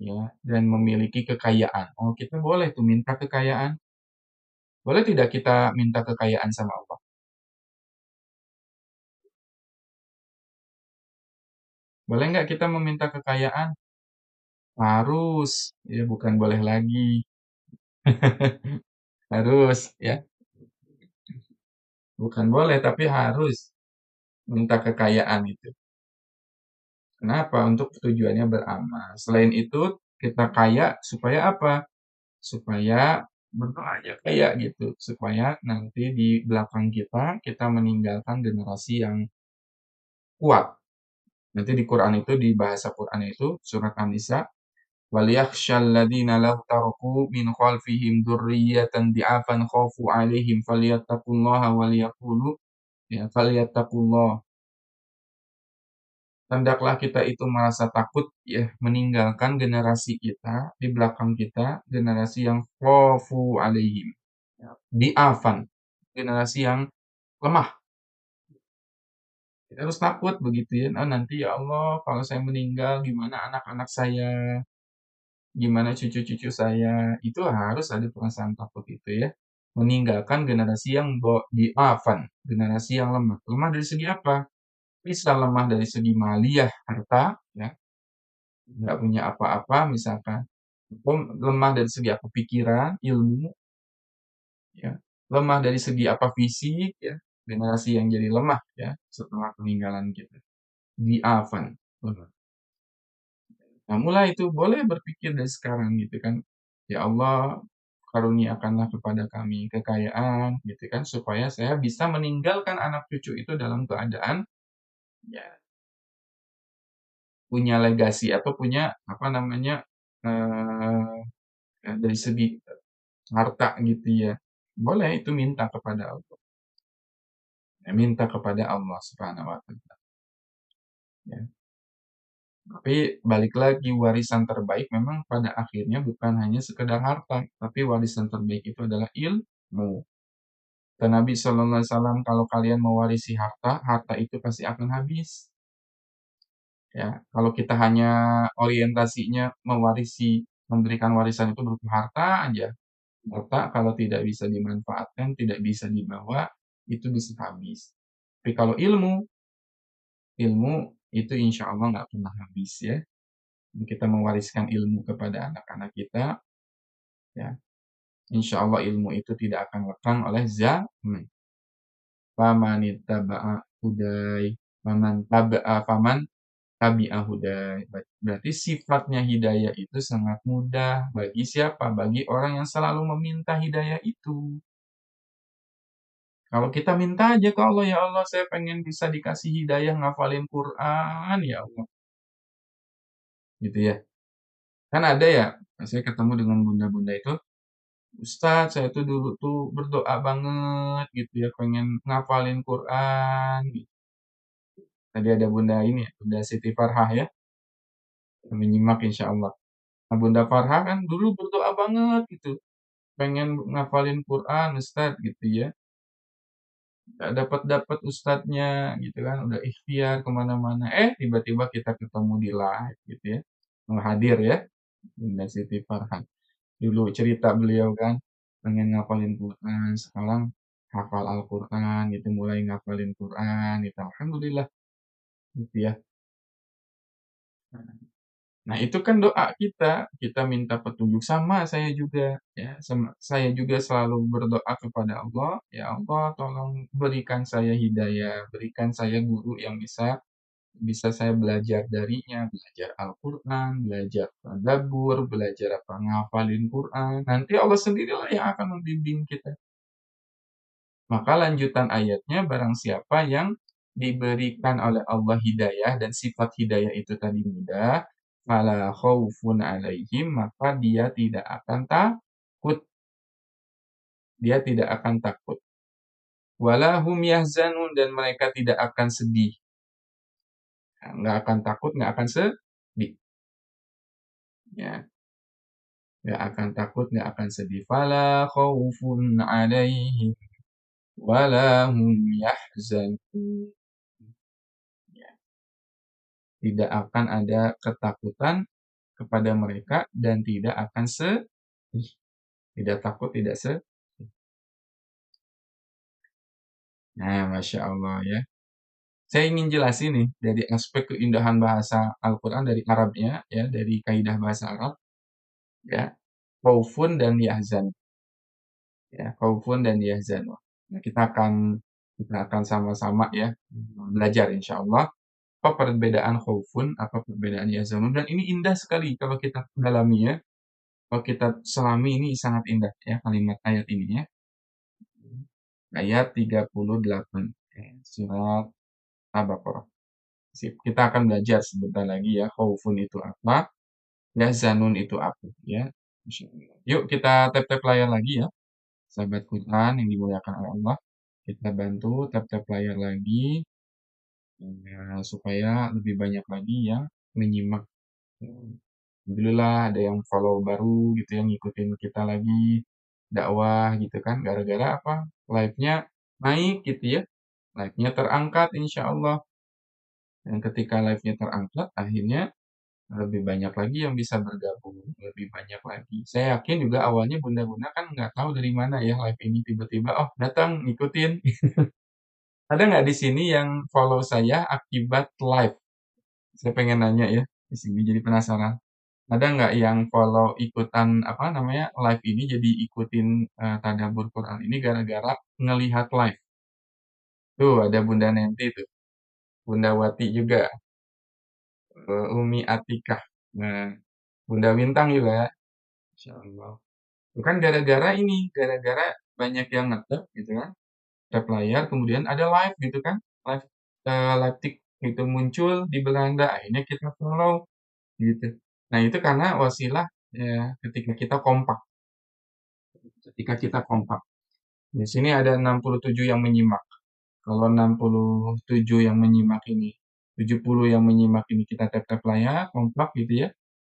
ya, dan memiliki kekayaan. Oh, kita boleh tuh minta kekayaan. Boleh tidak kita minta kekayaan sama Allah? Boleh nggak kita meminta kekayaan? Harus, ya bukan boleh lagi. Harus ya, bukan boleh tapi harus minta kekayaan itu. Kenapa? Untuk tujuannya beramal. Selain itu, kita kaya supaya apa? Supaya berdoa aja kaya gitu. Supaya nanti di belakang kita, kita meninggalkan generasi yang kuat. Nanti di Quran itu, di bahasa Quran itu, surat An-Nisa, وَلْيَخْشَى الَّذِينَ لَوْ تَرَكُوا مِنْ خَلْفِهِمْ ذُرِّيَّةً ضِعَافًا خَافُوا عَلَيْهِمْ فَلْيَتَّقُوا اللَّهَ وَلْيَقُولُوا ya فَلْيَتَّقُوا اللَّهَ. Hendaklah kita itu merasa takut ya meninggalkan generasi kita di belakang kita, generasi yang khafu alaihim, ya, diafan, generasi yang lemah, Kita harus takut begitu ya. Oh, nanti ya Allah, kalau saya meninggal gimana anak-anak saya, gimana cucu-cucu saya. Itu harus ada perasaan takut itu ya. Meninggalkan generasi yang diafan, generasi yang lemah. Lemah dari segi apa? Bisa lemah dari segi maliyah, harta, ya, nggak punya apa-apa misalkan. Atau lemah dari segi apa? Pikiran, ilmu, ya. Lemah dari segi apa? Fisik, ya. Generasi yang jadi lemah, ya, setelah peninggalan kita. Diafan, lemah. Nah, mulai itu boleh berpikir dari sekarang gitu kan. Ya Allah, karuniakanlah kepada kami kekayaan gitu kan supaya saya bisa meninggalkan anak cucu itu dalam keadaan ya punya legasi atau punya apa namanya eh, dari segi harta gitu ya. Boleh itu minta kepada Allah. Ya, minta kepada Allah Subhanahu wa taala. Ya. Tapi balik lagi warisan terbaik memang pada akhirnya bukan hanya sekedar harta, tapi warisan terbaik itu adalah ilmu. Dan Nabi Shallallahu Alaihi Wasallam kalau kalian mewarisi harta, harta itu pasti akan habis. Ya, kalau kita hanya orientasinya memberikan warisan itu berupa harta aja, harta kalau tidak bisa dimanfaatkan, tidak bisa dibawa, itu bisa habis. Tapi kalau ilmu itu insya Allah nggak pernah habis ya. Kita mewariskan ilmu kepada anak-anak kita, ya, insya Allah ilmu itu tidak akan lekang oleh zaman. Faman ittaba'a hudai, faman tabi'a hudai. Berarti sifatnya hidayah itu sangat mudah bagi siapa? Bagi orang yang selalu meminta hidayah itu. Kalau kita minta aja ke Allah, ya Allah saya pengen bisa dikasih hidayah ngafalin Quran, ya Allah. Gitu ya. Kan ada ya, saya ketemu dengan bunda-bunda itu, Ustadz, saya tuh dulu tuh berdoa banget gitu ya, pengen ngafalin Quran. Gitu. Tadi ada bunda ini ya, Bunda Siti Farhah ya, yang menyimak insya Allah. Nah, Bunda Farhah kan dulu berdoa banget gitu, pengen ngafalin Quran, Ustadz gitu ya. Gak dapat-dapat ustadznya gitu kan, udah ikhtiar kemana-mana. Tiba-tiba kita ketemu di live gitu ya, hadir ya, Bunda Siti Farhah. Dulu cerita beliau kan, pengen ngafalin Quran, sekarang hafal Al-Quran gitu, mulai ngafalin Quran gitu, alhamdulillah gitu ya. Nah itu kan doa kita minta petunjuk sama saya juga ya, saya juga selalu berdoa kepada Allah, ya Allah tolong berikan saya hidayah, berikan saya guru yang bisa bisa saya belajar darinya, belajar Al-Quran, belajar tadabbur, belajar apa ngafalin Quran. Nanti Allah sendirilah yang akan membimbing kita. Maka lanjutan ayatnya, barang siapa yang diberikan oleh Allah hidayah dan sifat hidayah itu tadi mudah, fala khaufun alaihim, maka dia tidak akan takut. Dia tidak akan takut. Wala hum yahzanun, dan mereka tidak akan sedih. Nah, nggak akan takut, nggak akan sedih. Ya, nggak akan takut, nggak akan sedih. Fala khaufun alaihim, wala hum yahzanun. Ya, tidak akan ada ketakutan kepada mereka dan tidak akan sedih. Tidak takut, tidak sedih. Nah, Masya Allah ya. Saya ingin jelasin nih dari aspek keindahan bahasa Al-Quran dari Arabnya, ya, dari kaidah bahasa Arab, ya, khaufun dan yahzan, ya, khaufun dan yahzan. Nah, kita akan sama-sama ya belajar insya Allah apa perbedaan khaufun, apa perbedaan yahzanun, dan ini indah sekali kalau kita dalami ya. Kalau kita selami ini sangat indah ya kalimat ayat ini ya. Ayat 38 surat Al-Baqarah. Sip. Kita akan belajar sebentar lagi ya, khaufun itu apa, yahzanun itu apa ya. Yuk kita tap-tap layar lagi ya, sahabat Quran yang dimuliakan oleh Allah. Kita bantu tap-tap layar lagi ya, supaya lebih banyak lagi yang menyimak. Alhamdulillah ada yang follow baru gitu yang ngikutin kita lagi dakwah gitu kan, gara-gara apa? Live-nya naik gitu ya. Live-nya terangkat insya Allah. Dan ketika live-nya terangkat, akhirnya lebih banyak lagi yang bisa bergabung, lebih banyak lagi. Saya yakin juga awalnya bunda-bunda kan nggak tahu dari mana ya live ini tiba-tiba, oh datang ngikutin. Ada nggak di sini yang follow saya akibat live? Saya pengen nanya ya di sini jadi penasaran. Ada nggak yang follow ikutan apa namanya live ini jadi ikutin tadabbur Quran ini gara-gara ngelihat live? Tuh ada Bunda Nenti tuh, Bunda Wati juga, Umi Atikah. Nah, Bunda Bintang juga. Masya Allah. Bukan gara-gara ini, gara-gara banyak yang ngetep gitu kan, tap layar, kemudian ada live gitu kan, live live tik itu muncul di Belanda, akhirnya kita follow gitu. Nah itu karena wasilah ya, ketika kita kompak. Di sini ada 67 yang menyimak. Kalau 67 yang menyimak ini, 70 yang menyimak ini kita tap-tap layar, kompak gitu ya.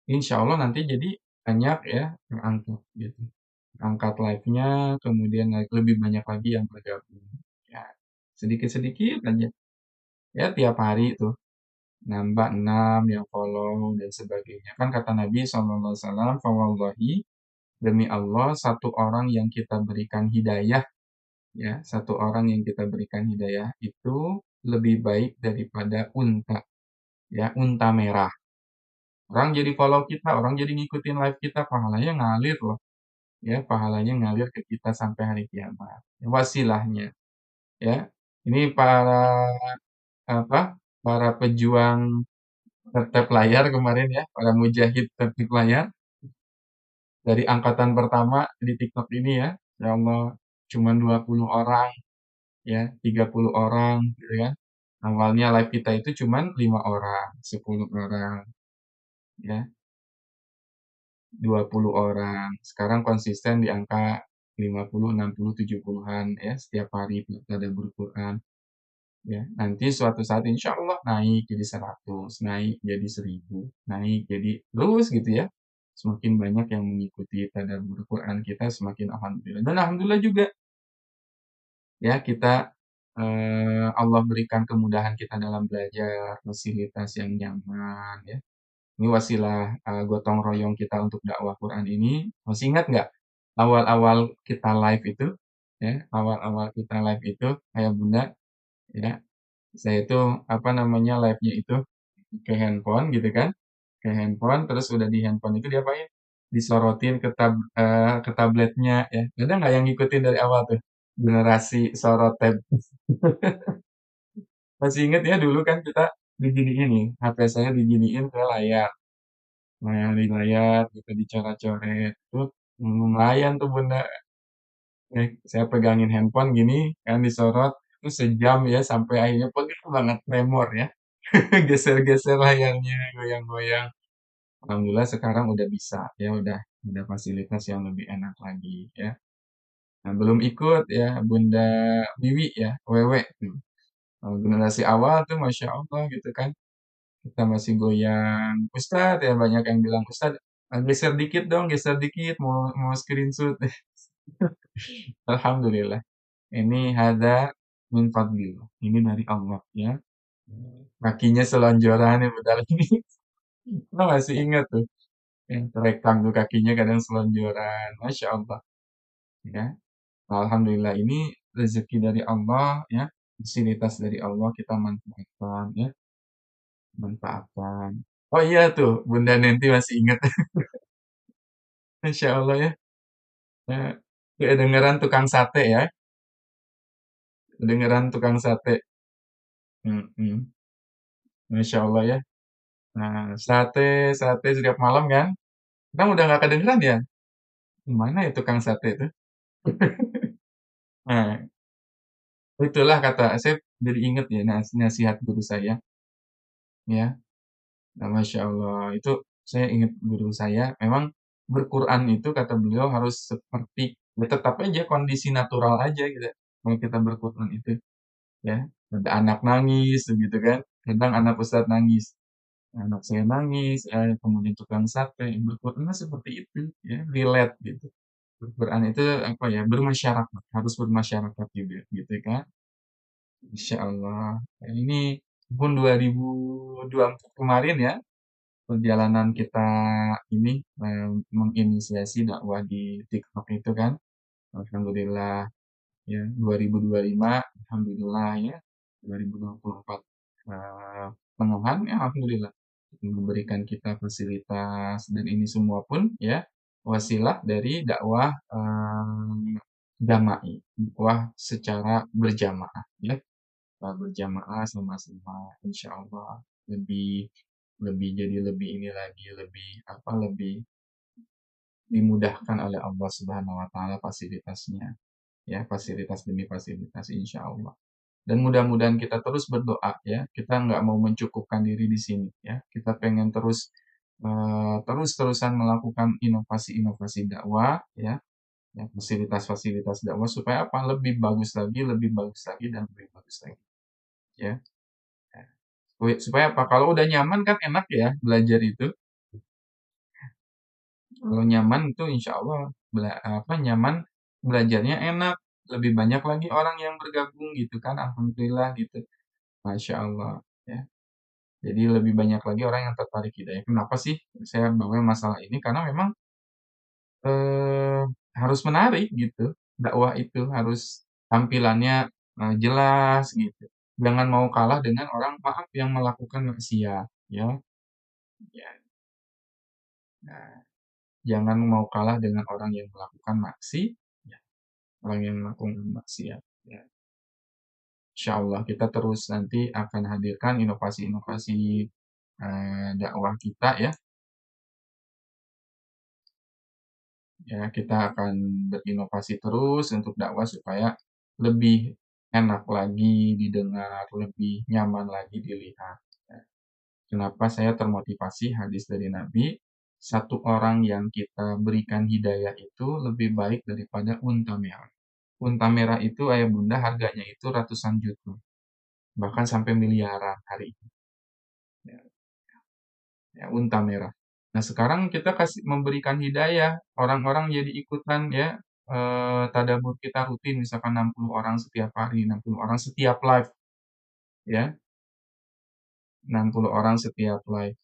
Insya Allah nanti jadi banyak ya terangkat gitu. Angkat live-nya, kemudian lebih banyak lagi yang bergabung. Ya, sedikit-sedikit aja. Ya, tiap hari tuh nambah 6 yang follow dan sebagainya. Kan kata Nabi SAW, "Fawallahi, demi Allah, satu orang yang kita berikan hidayah, ya, satu orang yang kita berikan hidayah itu lebih baik daripada unta, ya, unta merah. Orang jadi follow kita, orang jadi ngikutin live kita, pahalanya ngalir loh. Ya, pahalanya ngalir ke kita sampai hari kiamat. Wasilahnya, ya. Ini para apa? Para pejuang tertib layar kemarin ya, para mujahid tertib layar dari angkatan pertama di TikTok ini ya. Ya Allah, cuma 20 orang ya, 30 orang gitu kan. Awalnya live kita itu cuma 5 orang, 10 orang ya, 20 orang. Sekarang konsisten di angka 50, 60, 70-an ya setiap hari kita ada Quran. Ya, nanti suatu saat insya Allah naik jadi 100, naik jadi 1000, naik jadi terus gitu ya. Semakin banyak yang mengikuti tadabbur Quran kita, semakin alhamdulillah. Dan alhamdulillah juga ya kita Allah berikan kemudahan kita dalam belajar, fasilitas yang nyaman ya. Ini wasilah gotong royong kita untuk dakwah Quran ini. Masih ingat nggak awal-awal kita live itu? Ya, awal-awal kita live itu kayak Bunda ya. Saya itu apa namanya live-nya itu ke handphone gitu kan, ke handphone terus udah di handphone itu diapain? Disorotin ke tabletnya ya. Ada nggak yang ngikutin dari awal tuh? Generasi sorot tab. Masih inget ya dulu kan kita diginiin nih, HP saya diginiin ke layar. Nah, di layar gitu dicoret-coret. Tuh lumayan tuh Bunda. Saya pegangin handphone gini kan disorot, terus sejam ya sampai akhirnya pegel banget tremor ya. Geser-geser layarnya, goyang-goyang. Alhamdulillah sekarang udah bisa, ya udah fasilitas yang lebih enak lagi ya. Nah, belum ikut ya Bunda Wiwi ya, Wewe tuh. Kalau generasi awal tuh Masya Allah gitu kan. Kita masih goyang. Ustadz ya banyak yang bilang, Ustadz geser dikit dong, geser dikit, mau screenshot. Alhamdulillah. Ini ada min fadlillah. Ini dari Allah ya. Kakinya selonjoran ya bentar ini. Lo masih ingat tuh. Yang terekam tuh kakinya kadang selonjoran. Masya Allah. Ya. Alhamdulillah ini rezeki dari Allah ya. Fasilitas dari Allah kita manfaatkan ya. Manfaatkan. Oh iya tuh, Bunda Nenti masih ingat. Masya Allah ya. Eh, Kedengeran tukang sate ya. Kedengeran tukang sate. Mm-mm. Masya Allah ya. Nah, sate setiap malam kan. Kan udah nggak kedengeran ya. Gimana ya tukang sate itu? Nah, itulah kata saya jadi inget ya nasihat guru saya ya. Nah, Masya Allah itu saya ingat guru saya memang berquran itu kata beliau harus seperti ya tetap aja kondisi natural aja gitu. Kalau kita berquran itu ya ada anak nangis gitu kan. Kadang anak ustadz nangis. Anak saya nangis, kemudian tukang sate, berquran seperti itu ya, relate gitu. Berquran itu apa ya, bermasyarakat, harus bermasyarakat juga gitu kan. Insya Allah. Nah, ini pun 2024 kemarin ya, perjalanan kita ini menginisiasi dakwah di TikTok itu kan. Alhamdulillah ya 2025 alhamdulillah ya 2024 pertengahan ya alhamdulillah memberikan kita fasilitas dan ini semua pun ya wasilah dari dakwah jama'i, dakwah secara berjamaah ya. Berjamaah sama-sama insya Allah lebih lebih jadi lebih ini lagi lebih apa lebih dimudahkan oleh Allah Subhanahu wa taala fasilitasnya ya fasilitas demi fasilitas insya Allah dan mudah-mudahan kita terus berdoa ya kita nggak mau mencukupkan diri di sini ya kita pengen terus-terusan melakukan inovasi-inovasi dakwah ya ya fasilitas-fasilitas dakwah supaya apa lebih bagus lagi dan lebih bagus lagi ya. Supaya apa kalau udah nyaman kan enak ya belajar itu kalau nyaman itu insya Allah nyaman belajarnya enak lebih banyak lagi orang yang bergabung gitu kan alhamdulillah gitu masya Allah ya jadi lebih banyak lagi orang yang tertarik hidayah kenapa sih saya bawa masalah ini karena memang eh, harus menarik gitu dakwah itu harus tampilannya jelas gitu jangan mau kalah dengan orang maaf yang melakukan maksiat ya ya nah, jangan mau kalah dengan orang yang melakukan ya, orang yang melakukan maksiat ya Insya Allah kita terus nanti akan hadirkan inovasi-inovasi dakwah kita ya. Ya, kita akan berinovasi terus untuk dakwah supaya lebih enak lagi didengar, lebih nyaman lagi dilihat. Ya. Kenapa saya termotivasi hadis dari Nabi, satu orang yang kita berikan hidayah itu lebih baik daripada unta merah. Unta merah itu ayah bunda harganya itu ratusan juta, bahkan sampai miliaran hari ini. Ya. Ya, unta merah. Nah, sekarang kita kasih memberikan hidayah, orang-orang jadi ikutan ya tadabbur kita rutin misalkan 60 orang setiap hari, 60 orang setiap live ya, 60 orang setiap live.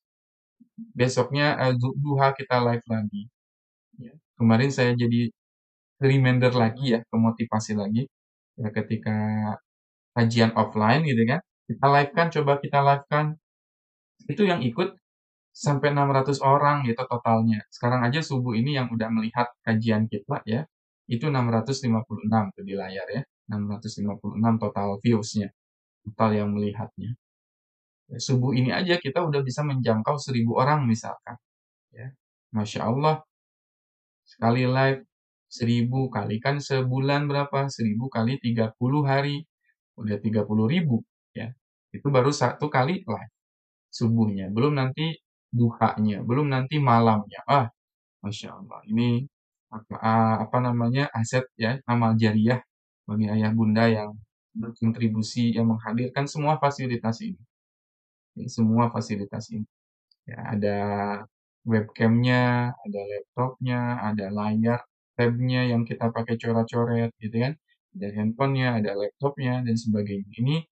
Besoknya duha kita live lagi ya. Kemarin saya jadi reminder lagi ya, kemotivasi lagi ya ketika kajian offline gitu kan. Kita live kan coba kita live kan itu yang ikut sampai 600 orang gitu totalnya. Sekarang aja subuh ini yang udah melihat kajian kita ya, itu 656 tuh di layar ya. 656 total views-nya, total yang melihatnya. Ya, subuh ini aja kita udah bisa menjangkau 1000 orang misalkan. Ya. Masya Allah, sekali live 1000 kali kan sebulan berapa? 1000 kali 30 hari. Udah 30.000 ya. Itu baru satu kali live subuhnya. Belum nanti duhanya, belum nanti malamnya. Masya Allah, ini apa namanya aset ya amal jariah bagi ayah bunda yang berkontribusi yang menghadirkan semua fasilitas ini. Semua fasilitas ini. Ya, ada webcamnya, ada laptopnya, ada layar tabnya yang kita pakai coret-coret gitu kan. Ada handphonenya, ada laptopnya dan sebagainya. Ini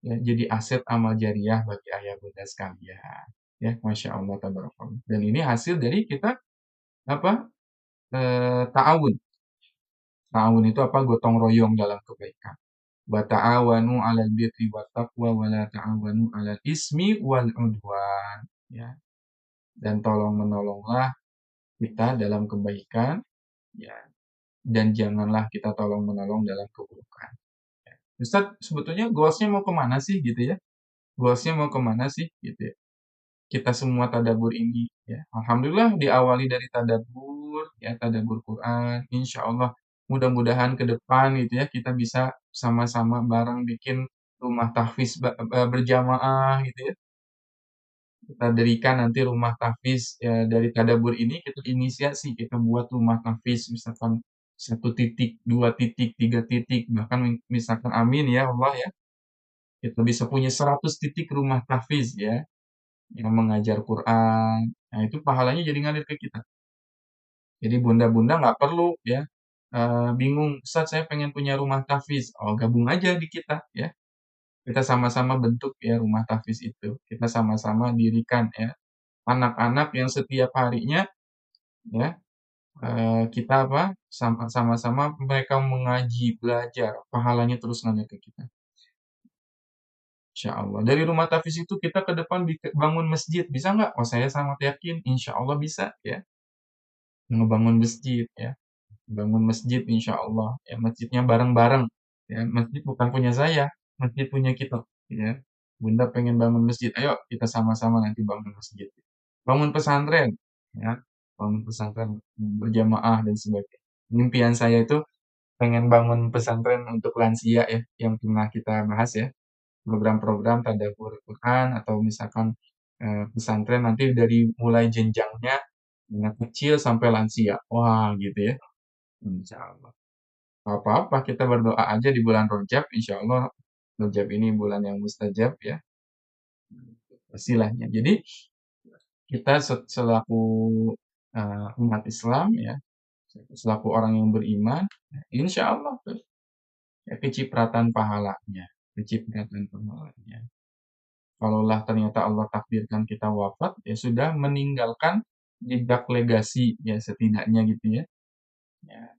ya, jadi aset amal jariah bagi ayah bunda sekalian. Ya, masya Allah, tabarakallah. Dan ini hasil dari kita apa ta'awun. Ta'awun itu apa? Gotong royong dalam kebaikan. Wa ta'awanu 'alal birri wat taqwa wa la ta'awanu 'alal ismi wal 'udwan. Ya. Dan tolong menolonglah kita dalam kebaikan ya dan janganlah kita tolong menolong dalam keburukan. Ya. Ustadz, sebetulnya goalsnya mau kemana sih gitu ya? Goalsnya mau kemana sih gitu ya? Kita semua tadabur ini ya. Alhamdulillah diawali dari tadabur ya tadabur Quran. Insya Allah mudah-mudahan ke depan gitu ya kita bisa sama-sama bareng bikin rumah tahfiz berjamaah gitu ya. Kita dirikan nanti rumah tahfiz ya dari tadabur ini kita inisiasi kita buat rumah tahfiz misalkan 1 titik, 2 titik, 3 titik bahkan misalkan amin ya Allah ya kita bisa punya 100 titik rumah tahfiz ya yang mengajar Quran. Nah, itu pahalanya jadi ngalir ke kita. Jadi bunda-bunda nggak perlu ya bingung, Ustaz saya pengen punya rumah tahfiz. Oh, gabung aja di kita ya. Kita sama-sama bentuk ya rumah tahfiz itu. Kita sama-sama dirikan ya anak-anak yang setiap harinya ya kita apa sama-sama mereka mengaji, belajar, pahalanya terus ngalir ke kita. Insya Allah. Dari rumah tahfiz itu kita ke depan bangun masjid, bisa nggak? Oh saya sangat yakin, insya Allah bisa ya. Ngebangun masjid ya. Bangun masjid insya Allah. Ya, masjidnya bareng-bareng. Ya, masjid bukan punya saya, masjid punya kita. Ya. Bunda pengen bangun masjid, ayo kita sama-sama nanti bangun masjid. Bangun pesantren, ya. Bangun pesantren berjamaah dan sebagainya. Impian saya itu pengen bangun pesantren untuk lansia ya, yang pernah kita bahas ya. Program-program tadabbur Quran atau misalkan pesantren nanti dari mulai jenjangnya anak kecil sampai lansia. Wah, gitu ya. Insya Allah. Apa-apa, kita berdoa aja di bulan Rajab, insya Allah Rajab ini bulan yang mustajab ya, istilahnya. Jadi kita selaku umat Islam ya, selaku orang yang beriman, insya Allah ya, kecipratan pahalanya, kecipratan pahalanya. Kalaulah ternyata Allah takdirkan kita wafat, ya sudah meninggalkan jejak legasi ya setidaknya gitu ya. Ya,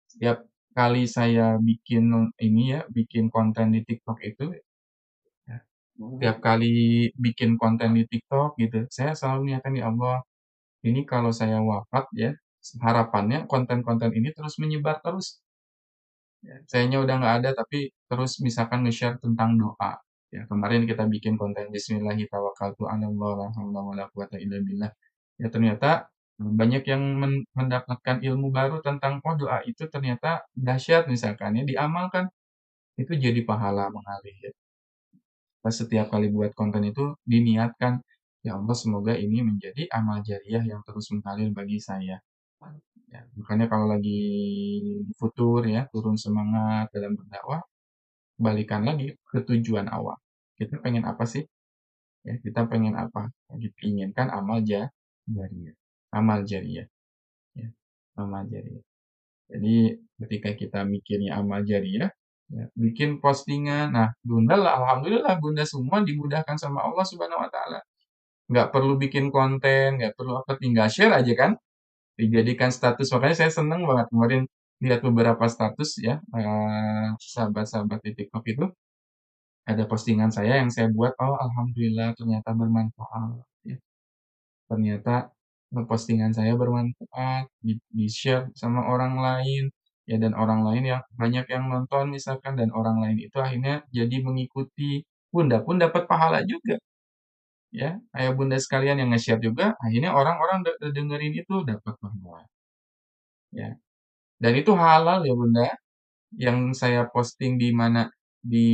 setiap kali saya bikin ini ya, bikin konten di TikTok itu, ya, setiap kali bikin konten di TikTok gitu, saya selalu niatkan ya Allah, ini kalau saya wafat ya, harapannya konten-konten ini terus menyebar terus. Ya, sayanya udah nggak ada, tapi terus misalkan nge-share tentang doa. Ya, kemarin kita bikin konten Bismillahirrahmanirrahim, la haula wala quwata illa billah. Ya, ternyata banyak yang mendapatkan ilmu baru tentang oh doa itu ternyata dahsyat misalkan ya diamalkan itu jadi pahala mengalir ya. Pas setiap kali buat konten itu diniatkan ya Allah semoga ini menjadi amal jariah yang terus mengalir bagi saya. Ya, makanya kalau lagi futur ya turun semangat dalam berdakwah balikan lagi ke tujuan awal. Kita pengen apa sih? Ya, kita pengen apa? Yang kita inginkan amal jariah. Amal jariah. Ya, amal jariah. Jadi ketika kita mikirnya amal jariah, ya, bikin postingan. Nah, Bunda lah, alhamdulillah Bunda semua dimudahkan sama Allah Subhanahu wa taala. Nggak perlu bikin konten, nggak perlu apa, tinggal share aja kan. Dijadikan status. Makanya saya seneng banget kemarin lihat beberapa status ya, sahabat-sahabat di TikTok itu ada postingan saya yang saya buat, oh alhamdulillah ternyata bermanfaat ya. Ternyata postingan saya bermanfaat, di-share sama orang lain ya dan orang lain yang banyak yang nonton misalkan dan orang lain itu akhirnya jadi mengikuti. Bunda pun dapat pahala juga ya. Ayah bunda sekalian yang nge-share juga akhirnya orang-orang dengerin itu dapat pahala ya. Dan itu halal ya bunda. Yang saya posting di mana di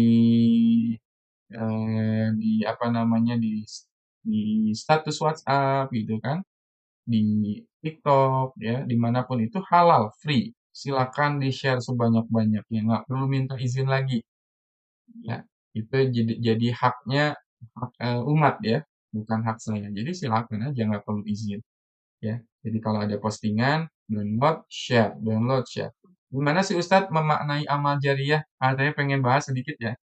di apa namanya di status WhatsApp gitu kan, di TikTok ya, dimanapun itu halal, free. Silakan di-share sebanyak-banyaknya, nggak perlu minta izin lagi. Ya, itu jadi haknya umat ya, bukan hak saya. Jadi silakan aja nggak perlu izin. Ya, jadi kalau ada postingan, download, share. Gimana sih Ustadz memaknai amal jariah? Saya pengen bahas sedikit ya.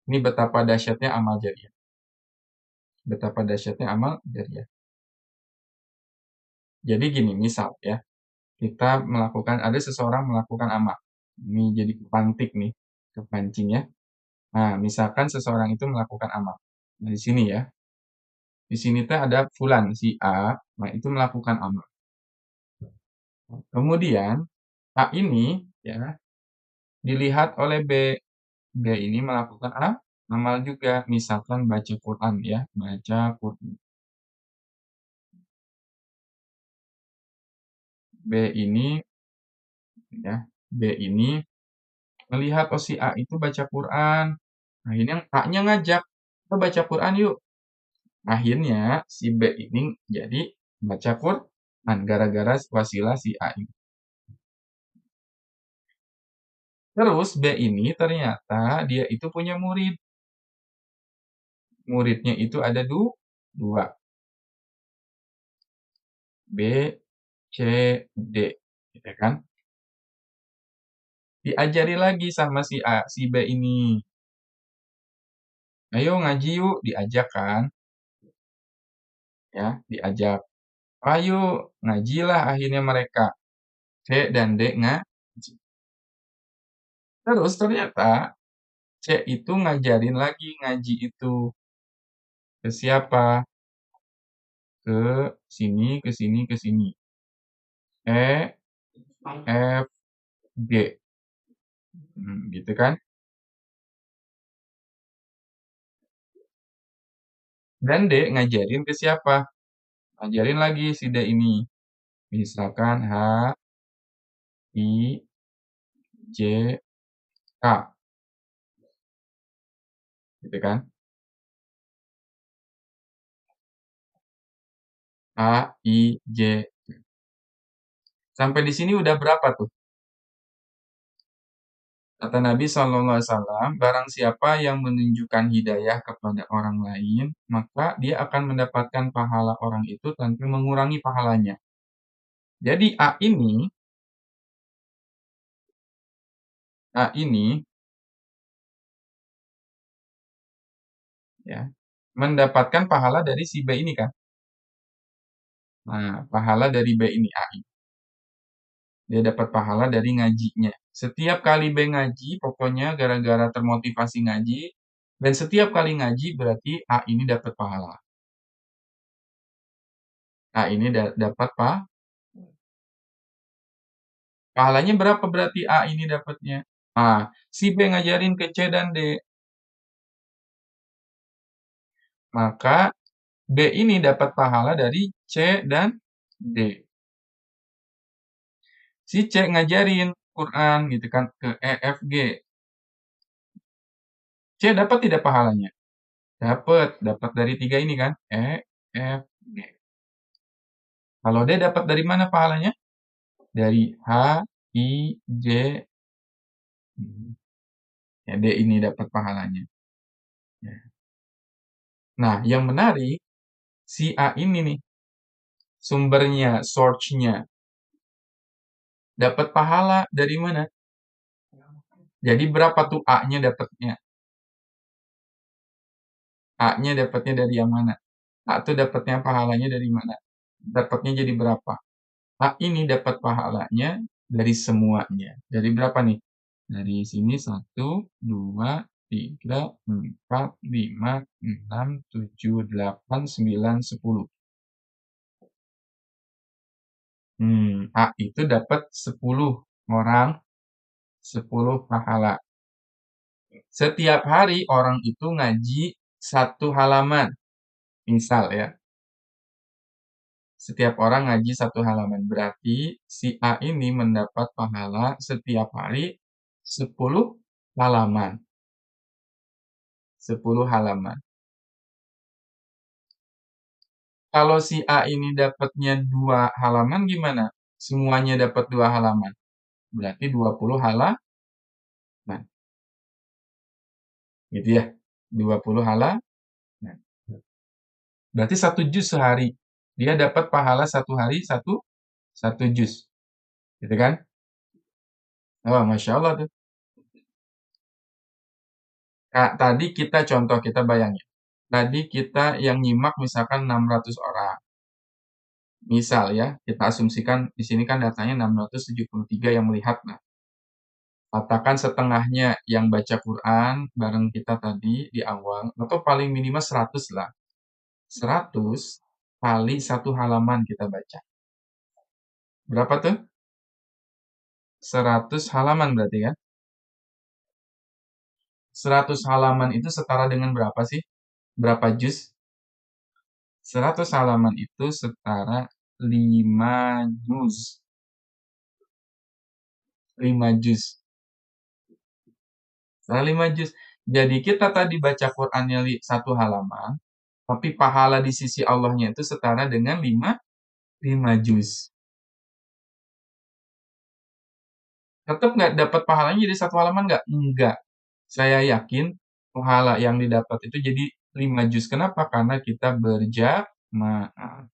Ini betapa dahsyatnya amal jariah. Betapa dahsyatnya amal jariah. Jadi gini, misal ya, kita ada seseorang melakukan amal. Ini jadi kepantik nih, kepancing ya. Nah, misalkan seseorang itu melakukan amal. Nah, di sini ya. Di sini tuh ada fulan, si A, nah itu melakukan amal. Kemudian, A ini ya dilihat oleh B. B ini melakukan amal juga. Misalkan baca Quran ya, baca Quran. B ini ya, B ini melihat oh si A itu baca Quran. Akhirnya A-nya ngajak, kita baca Quran yuk. Akhirnya si B ini jadi baca Quran gara-gara wasilah si A ini. Terus B ini ternyata dia itu punya murid. Muridnya itu ada dua. B, C, D. Gitu kan? Diajari lagi sama si A, si B ini. Ayo ngaji yuk, diajak kan, ya, diajak. Ayo ngajilah akhirnya mereka. C dan D ngaji. Terus ternyata C itu ngajarin lagi ngaji itu ke siapa? Ke sini, ke sini, ke sini. E, F, G. Gitu kan? Dan D ngajarin ke siapa? Ngajarin lagi si D ini. Misalkan H, I, J, K. Gitu kan? A, I, J. Sampai di sini udah berapa tuh? Kata Nabi SAW, barang siapa yang menunjukkan hidayah kepada orang lain, maka dia akan mendapatkan pahala orang itu tanpa mengurangi pahalanya. Jadi A ini ya, mendapatkan pahala dari si B ini kan. Nah, pahala dari B ini A ini. Dia dapat pahala dari ngajinya. Setiap kali B ngaji, pokoknya gara-gara termotivasi ngaji, dan setiap kali ngaji berarti A ini dapat pahala. A ini dapat pahalanya berapa berarti A ini dapatnya? Nah, si B ngajarin ke C dan D. Maka B ini dapat pahala dari C dan D. Si C ngajarin Quran gitu kan ke E, F, G. C dapat tidak pahalanya? Dapat dari tiga ini kan? E, F, G. Kalau D dapat dari mana pahalanya? Dari H, I, J. Ya, D ini dapat pahalanya. Ya. Nah, yang menarik, si A ini nih, sumbernya, source-nya, dapat pahala dari mana? Jadi berapa tuh A-nya dapatnya? A-nya dapatnya dari yang mana? A tuh dapatnya pahalanya dari mana? Dapatnya jadi berapa? A ini dapat pahalanya dari semuanya. Dari berapa nih? Dari sini 1, 2, 3, 4, 5, 6, 7, 8, 9, 10. A itu dapat 10 orang, 10 pahala. Setiap hari orang itu ngaji 1 halaman. Misal ya, setiap orang ngaji 1 halaman. Berarti si A ini mendapat pahala setiap hari 10 halaman. 10 halaman. Kalau si A ini dapatnya 2 halaman gimana? Semuanya dapat 2 halaman. Berarti 20 halaman. Gitu ya. 20 halaman. Berarti 1 juz sehari. Dia dapat pahala 1 hari 1 juz. Gitu kan? Oh, Masya Allah tuh. Kak, tadi kita contoh, kita bayangin. Tadi kita yang nyimak misalkan 600 orang. Misal ya, kita asumsikan di sini kan datanya 673 yang melihat. Nah, katakan setengahnya yang baca Quran bareng kita tadi di awal, atau paling minimal 100 lah. 100 kali 1 halaman kita baca. Berapa tuh? 100 halaman berarti kan? 100 halaman itu setara dengan berapa sih? Berapa juz? 100 halaman itu setara 5 juz. 5 juz. Setara 5 juz. Jadi kita tadi baca Qur'annya 1 halaman, tapi pahala di sisi Allahnya itu setara dengan 5 juz. Tetap nggak dapat pahalanya jadi 1 halaman nggak? Enggak. Saya yakin pahala yang didapat itu jadi 5 juz. Kenapa? Karena kita berjamaah.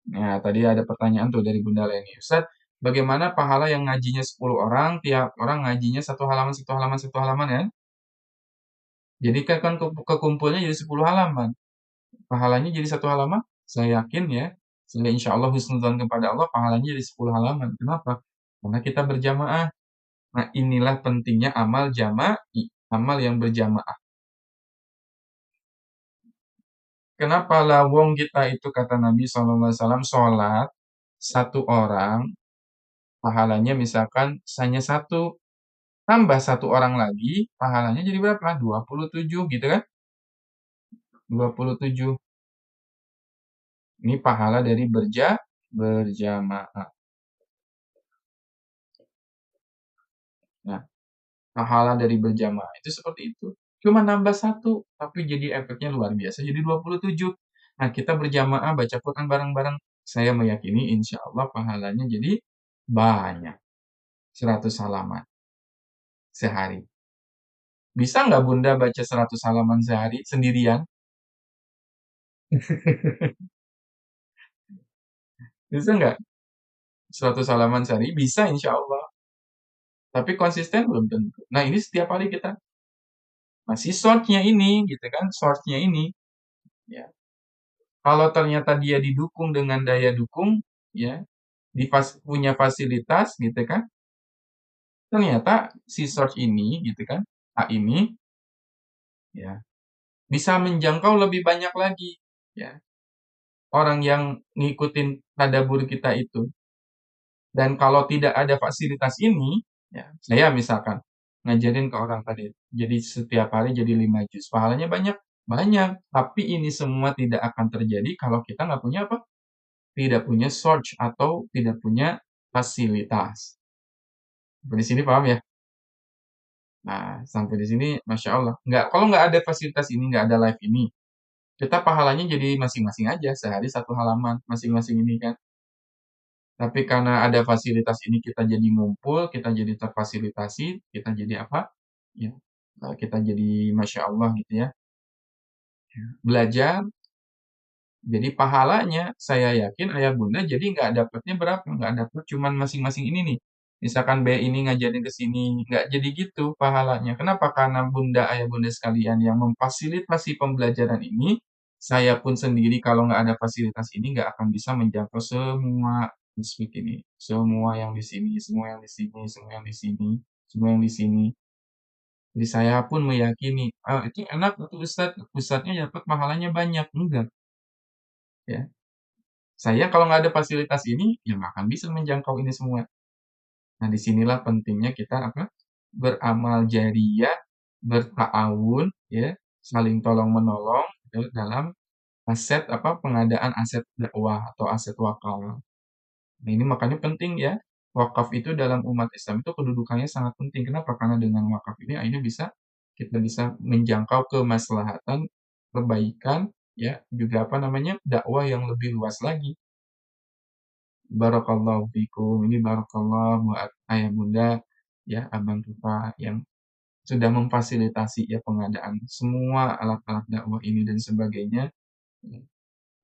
Nah, tadi ada pertanyaan tuh dari Bunda Leni. Ustaz, bagaimana pahala yang ngajinya 10 orang, tiap orang ngajinya 1 halaman, 1 halaman, 1 halaman ya? Jadi kan kekumpulnya jadi 10 halaman. Pahalanya jadi 1 halaman. Saya yakin ya, saya insya Allah husnudzon kepada Allah, pahalanya jadi 10 halaman. Kenapa? Karena kita berjamaah. Nah, inilah pentingnya amal jama'i, amal yang berjamaah. Kenapa lawong kita itu kata Nabi SAW sholat satu orang pahalanya misalkan hanya satu, tambah satu orang lagi pahalanya jadi berapa? 27 gitu kan? 27. Ini pahala dari berjamaah. Nah, pahala dari berjamaah itu seperti itu. Cuma nambah satu, tapi jadi efeknya luar biasa. Jadi 27. Nah, kita berjamaah baca Quran bareng-bareng. Saya meyakini insya Allah pahalanya jadi banyak. 100 halaman sehari. Bisa nggak Bunda baca 100 halaman sehari sendirian? Bisa nggak? 100 halaman sehari? Bisa insya Allah. Tapi konsisten belum tentu. Nah, ini setiap hari kita. Masih short-nya ini, gitu kan? Short-nya ini. Ya. Kalau ternyata dia didukung dengan daya dukung, ya, punya fasilitas, gitu kan? Ternyata si search ini, gitu kan? A ini, ya, bisa menjangkau lebih banyak lagi, ya. Orang yang ngikutin tadabbur kita itu. Dan kalau tidak ada fasilitas ini, ya, saya misalkan ngajarin ke orang tadi, jadi setiap hari jadi 5 juz, pahalanya banyak, banyak. Tapi ini semua tidak akan terjadi kalau kita nggak punya apa? Tidak punya source atau tidak punya fasilitas. Sampai di sini paham ya? Nah, sampai di sini, masya Allah. Kalau nggak ada fasilitas ini, nggak ada live ini, kita pahalanya jadi masing-masing aja, sehari 1 halaman, masing-masing ini kan. Tapi karena ada fasilitas ini, kita jadi ngumpul, kita jadi terfasilitasi, kita jadi apa? Ya, kita jadi masya Allah gitu ya. Belajar, jadi pahalanya, saya yakin ayah bunda jadi nggak dapatnya berapa, nggak dapat cuman masing-masing ini nih. Misalkan B ini ngajarin ke sini, nggak jadi gitu pahalanya. Kenapa? Karena bunda, ayah bunda sekalian yang memfasilitasi pembelajaran ini, saya pun sendiri kalau nggak ada fasilitas ini nggak akan bisa menjangkau semua speak ini, semua yang di sini, semua yang di sini, semua yang di sini, semua yang di sini. Jadi saya pun meyakini, ah, itu enak untuk Ustadz, Ustadznya dapat pahalanya banyak. Enggak, ya. Saya kalau nggak ada fasilitas ini, ya nggak akan bisa menjangkau ini semua. Nah, disinilah pentingnya kita apa? Beramal jariyah, berta'awun, ya, saling tolong menolong gitu, dalam aset apa? Pengadaan aset dakwah atau aset wakaf. Nah, ini makanya penting ya. Wakaf itu dalam umat Islam itu kedudukannya sangat penting. Kenapa? Karena dengan wakaf ini akhirnya kita bisa menjangkau kemaslahatan, kebaikan, ya, juga apa namanya? Dakwah yang lebih luas lagi. Barakallahu fikum. Ini barakallah buat ayah bunda, ya, abang kita yang sudah memfasilitasi ya pengadaan semua alat-alat dakwah ini dan sebagainya. Ya,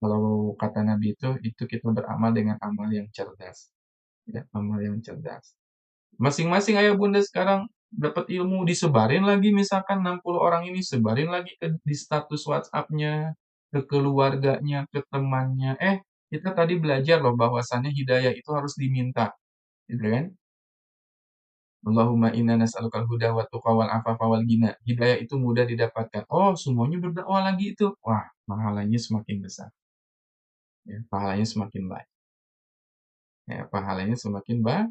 kalau kata Nabi itu kita beramal dengan amal yang cerdas. Ya, amal yang cerdas. Masing-masing ayah bunda sekarang dapat ilmu, disebarin lagi misalkan 60 orang ini, sebarin lagi di status WhatsApp-nya, ke keluarganya, ke temannya. Kita tadi belajar loh bahwasannya hidayah itu harus diminta, gitu kan? Allahumma inna nas'alukal huda wa tuqa wal afafa wal ghina. Hidayah itu mudah didapatkan. Oh, semuanya berdakwah lagi itu. Wah, pahalanya semakin besar. Ya, pahalanya semakin baik. Ya, pahalanya semakin baik.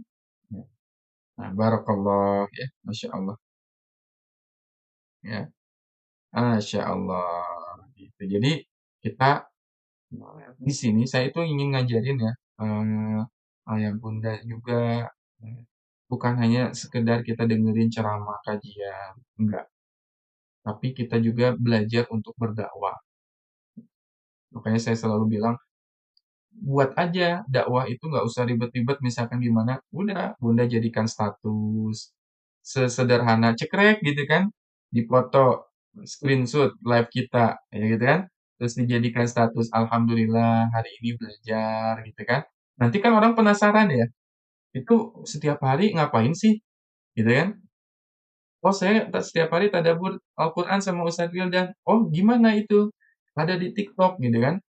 Ya. Nah, barakallah ya, Masya Allah. Ya, Masya Allah. Gitu. Jadi kita di sini saya itu ingin ngajarin ya, ayah bunda juga, bukan hanya sekedar kita dengerin ceramah kajian, enggak. Tapi kita juga belajar untuk berdakwah. Makanya saya selalu bilang, buat aja dakwah itu nggak usah ribet-ribet misalkan gimana, udah Bunda jadikan status sesederhana cekrek gitu kan, dipoto, screenshot live kita, ya gitu kan, terus dijadikan status alhamdulillah hari ini belajar gitu kan. Nanti kan orang penasaran ya, itu setiap hari ngapain sih? Gitu kan? Oh, saya setiap hari tadabbur Al-Quran sama Ustadz Wildan. Oh, gimana itu? Ada di TikTok gitu kan.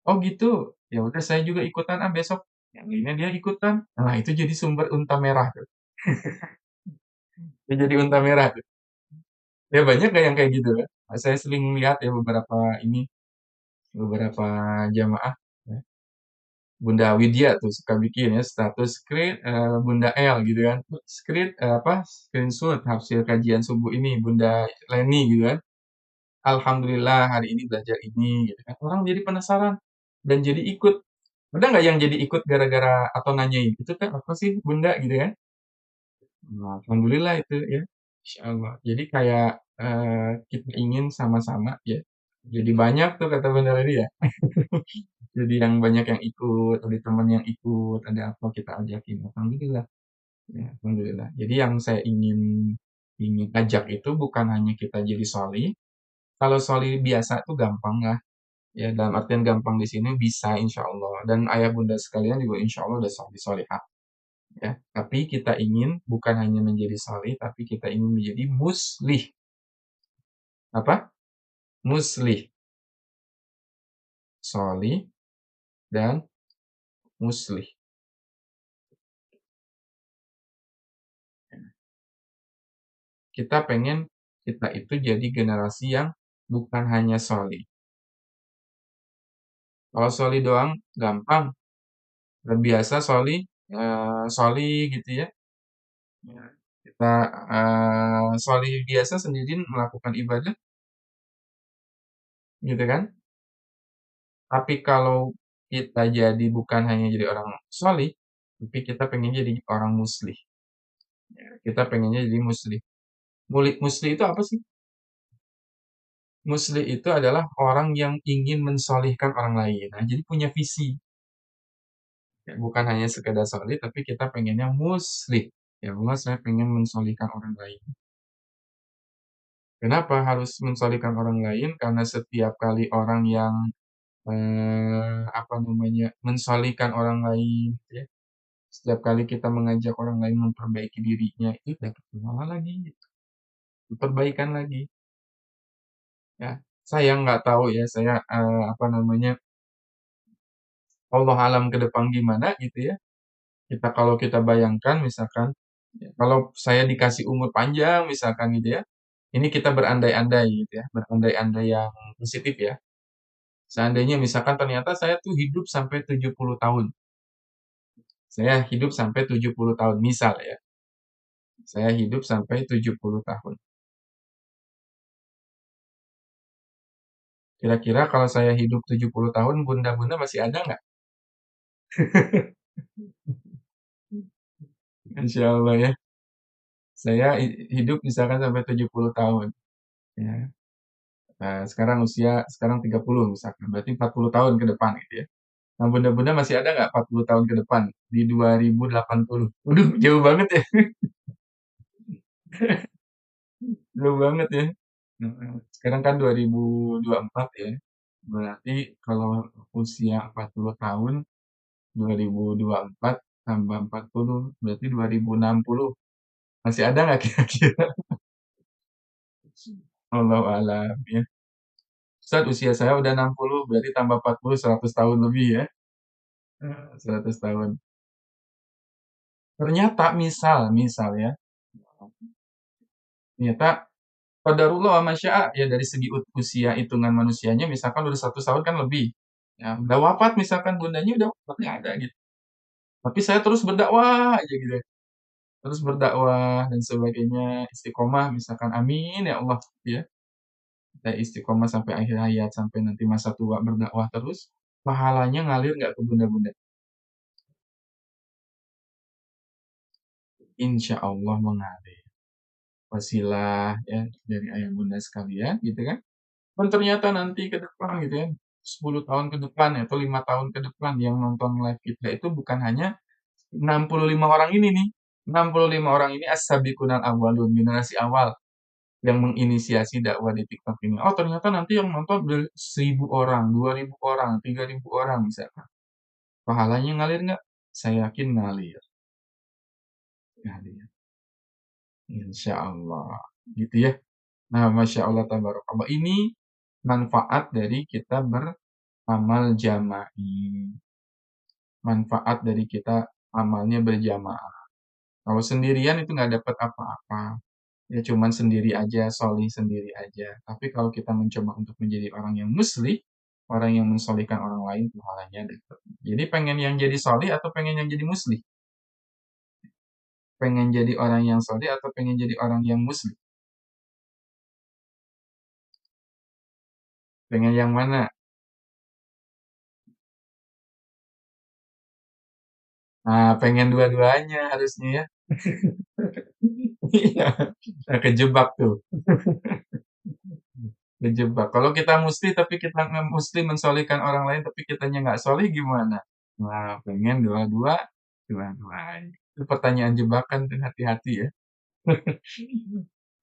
Oh gitu. Ya udah saya juga ikutan besok. Yang ini dia ikutan. Nah, itu jadi sumber unta merah tuh. Ya jadi unta merah tuh. Ya banyak kayak yang kayak gitu kan. Saya sering lihat ya beberapa jamaah ya. Bunda Widya tuh suka bikin ya status screen Bunda L gitu kan. Screenshot hasil kajian subuh ini Bunda Leni gitu kan. Alhamdulillah hari ini belajar ini gitu kan. Orang jadi penasaran dan jadi ikut. Ada nggak yang jadi ikut gara-gara atau nanyain, itu kan apa sih Bunda gitu kan? Nah, alhamdulillah itu ya. Insya Allah. Jadi kayak kita ingin sama-sama ya. Jadi banyak tuh kata Bunda Leli ya. Jadi yang banyak yang ikut, ada teman yang ikut, ada apa kita ajakin. Alhamdulillah. Ya, alhamdulillah. Jadi yang saya ingin ingin ajak itu bukan hanya kita jadi soli. Kalau soli biasa tuh gampang lah. Ya, dalam artian gampang di sini bisa insya Allah. Dan ayah bunda sekalian juga insya Allah udah soli solihah. Ya, tapi kita ingin bukan hanya menjadi solih, tapi kita ingin menjadi muslih. Apa? Muslih. Solih dan muslih. Kita pengen kita itu jadi generasi yang bukan hanya solih. Kalau solih doang gampang. Dan biasa solih, solih gitu ya. Ya, kita solih biasa sendiri melakukan ibadah, gitu kan? Tapi kalau kita jadi bukan hanya jadi orang solih, tapi kita pengen jadi orang muslih. Ya, kita pengennya jadi muslih. Muslih itu apa sih? Muslih itu adalah orang yang ingin mensolihkan orang lain. Nah, jadi punya visi. Ya, bukan hanya sekedar solih, tapi kita pengennya muslih. Ya Allah, saya pengen mensolihkan orang lain. Kenapa harus mensolihkan orang lain? Karena setiap kali orang yang apa namanya mensolihkan orang lain, ya, setiap kali kita mengajak orang lain memperbaiki dirinya, itu dapat pahala lagi, gitu. Perbaikan lagi. Ya, saya nggak tahu ya, saya apa namanya, Allah alam ke depan gimana gitu ya. Kalau kita bayangkan misalkan, ya, kalau saya dikasih umur panjang misalkan gitu ya, ini kita berandai-andai gitu ya, berandai-andai yang positif ya. Seandainya misalkan ternyata saya tuh hidup sampai 70 tahun. Saya hidup sampai 70 tahun, misal ya. Saya hidup sampai 70 tahun. Kira-kira kalau saya hidup 70 tahun, bunda-bunda masih ada nggak? Insya Allah ya. Saya hidup misalkan sampai 70 tahun. Ya. Nah, sekarang 30 misalkan. Berarti 40 tahun ke depan gitu ya. Nah, bunda-bunda masih ada nggak 40 tahun ke depan? Di 2080. Waduh, jauh banget ya. Jauh banget ya. Nah, sekarang kan 2024 ya. Berarti kalau usia 40 tahun, 2024 tambah 40, berarti 2060. Masih ada nggak kira-kira? Wallahu alam ya. Ustaz, usia saya udah 60, berarti tambah 40, 100 tahun lebih ya. 100 tahun. Ternyata misal ya, ternyata qadarullah wa masya'a ya dari segi usia hitungan manusianya misalkan udah 100 tahun kan lebih. Ya, udah wafat misalkan bundanya udah wafat nggak ada gitu. Tapi saya terus berdakwah aja gitu ya. Terus berdakwah dan sebagainya, istiqomah misalkan amin ya Allah ya. Saya istiqomah sampai akhir hayat, sampai nanti masa tua berdakwah terus, pahalanya ngalir nggak ke bunda-bunda? Insya Allah mengalir. Wasilah ya dari ayah bunda sekalian gitu kan. Dan ternyata nanti ke depan gitu ya, 10 tahun ke depan atau 5 tahun ke depan yang nonton live kita itu bukan hanya 65 orang ini nih. 65 orang ini as-sabiqunal awwalun, generasi awal yang menginisiasi dakwah di TikTok ini. Oh, ternyata nanti yang nonton udah 1.000 orang, 2.000 orang, 3.000 orang misalkan. Pahalanya ngalir nggak? Saya yakin ngalir. Ngalir. Insya Allah. gitu ya. Nah, Masya Allah tabarakallah. Ini manfaat dari kita beramal jama'i. Manfaat dari kita amalnya berjamaah. Kalau sendirian itu nggak dapat apa-apa. Ya cuman sendiri aja, solih sendiri aja. Tapi kalau kita mencoba untuk menjadi orang yang muslim, orang yang mensolihkan orang lain, pahalanya dapat. Jadi pengen yang jadi solih atau pengen yang jadi muslim? Pengen jadi orang yang solih atau pengen jadi orang yang muslim? Pengen yang mana? Nah, pengen dua-duanya harusnya ya. Iya, nah, kejebak tuh. Kejebak. Kalau kita muslim tapi kita nggak muslim mensolihkan orang lain tapi kitanya nggak solih gimana? Nah, pengen dua-dua, dua-duanya. Itu pertanyaan jebakan tuh, hati-hati ya.